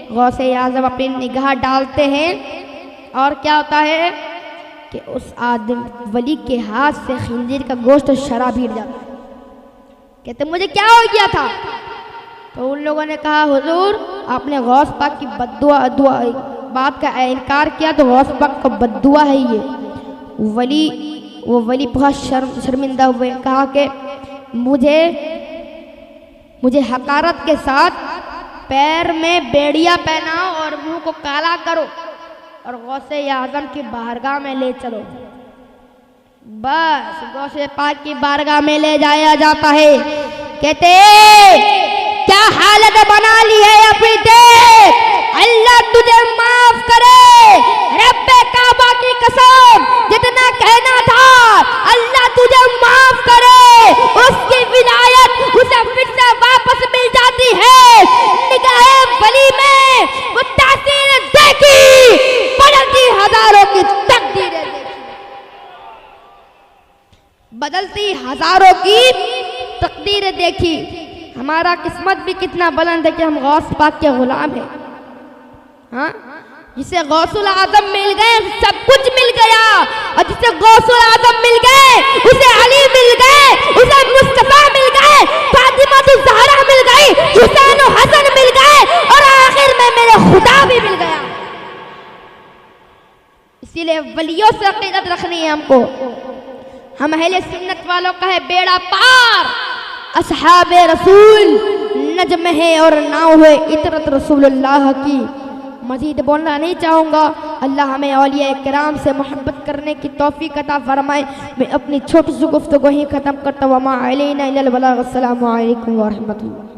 गौस आज़म अपनी निगाह डालते हैं, और क्या होता है कि उस आदम वली के हाथ से खंजीर का गोश्त शराब गिर जाता है। कहते मुझे क्या हो गया था? तो उन लोगों ने कहा हुजूर आपने गौस पाक की बद्दुआ बात का इनकार किया, तो गौस पाक का बद्दुआ है ये। वो वली बहुत शर्मिंदा हुए, कहा कि मुझे हकारत के साथ पैर में बेड़िया पहनाओ और मुंह को काला करो और गौसे आज़म की बारगाह में ले चलो। बस गौसे पाक की बारगाह में ले जाया जाता है। कहते क्या हालत बना ली है अपनी, देख अल्लाह तुझे माफ करे, रब्बे काबा की कसम जितना कहना था अल्लाह तुझे माफ करे, उसकी विलायत उसे फिर से वापस मिल जाती है। निगाहे वली में वो तासीर देखी, बदलती हजारों की तकदीरें देखी, बदलती हजारों की तकदीरें देखी। हमारा किस्मत भी कितना बुलंद है कि हम गौस पाक के गुलाम हैं। हाँ, जिसे गौसुल आजम मिल गए सब कुछ मिल गया, और जिसे गौसुल आजम मिल गए उसे अली मिल गए, उसे मुस्तफा मिल गए, फातिमा तो ज़हरा मिल गई, हुसैन और हसन मिल गए, और आखिर में मेरे खुदा भी मिल गया। इसीलिए वलियों से अकीदत रखनी है हमको। हम अहले सुन्नत वालों का है बेड़ा पार, असहाबे रसूल नजम है और नाव है इतरत रसूलुल्लाह की। मजीद बोलना नहीं चाहूँगा। अल्लाह हमें औलिया किराम से मोहब्बत करने की तौफीक अता फरमाए। मैं अपनी छोटी सी गुफ्तगू ही ख़त्म करता हूँ। वमा अलैना इल्लल बलाग। अस्सलामु अलैकुम व रहमतुल्लाह।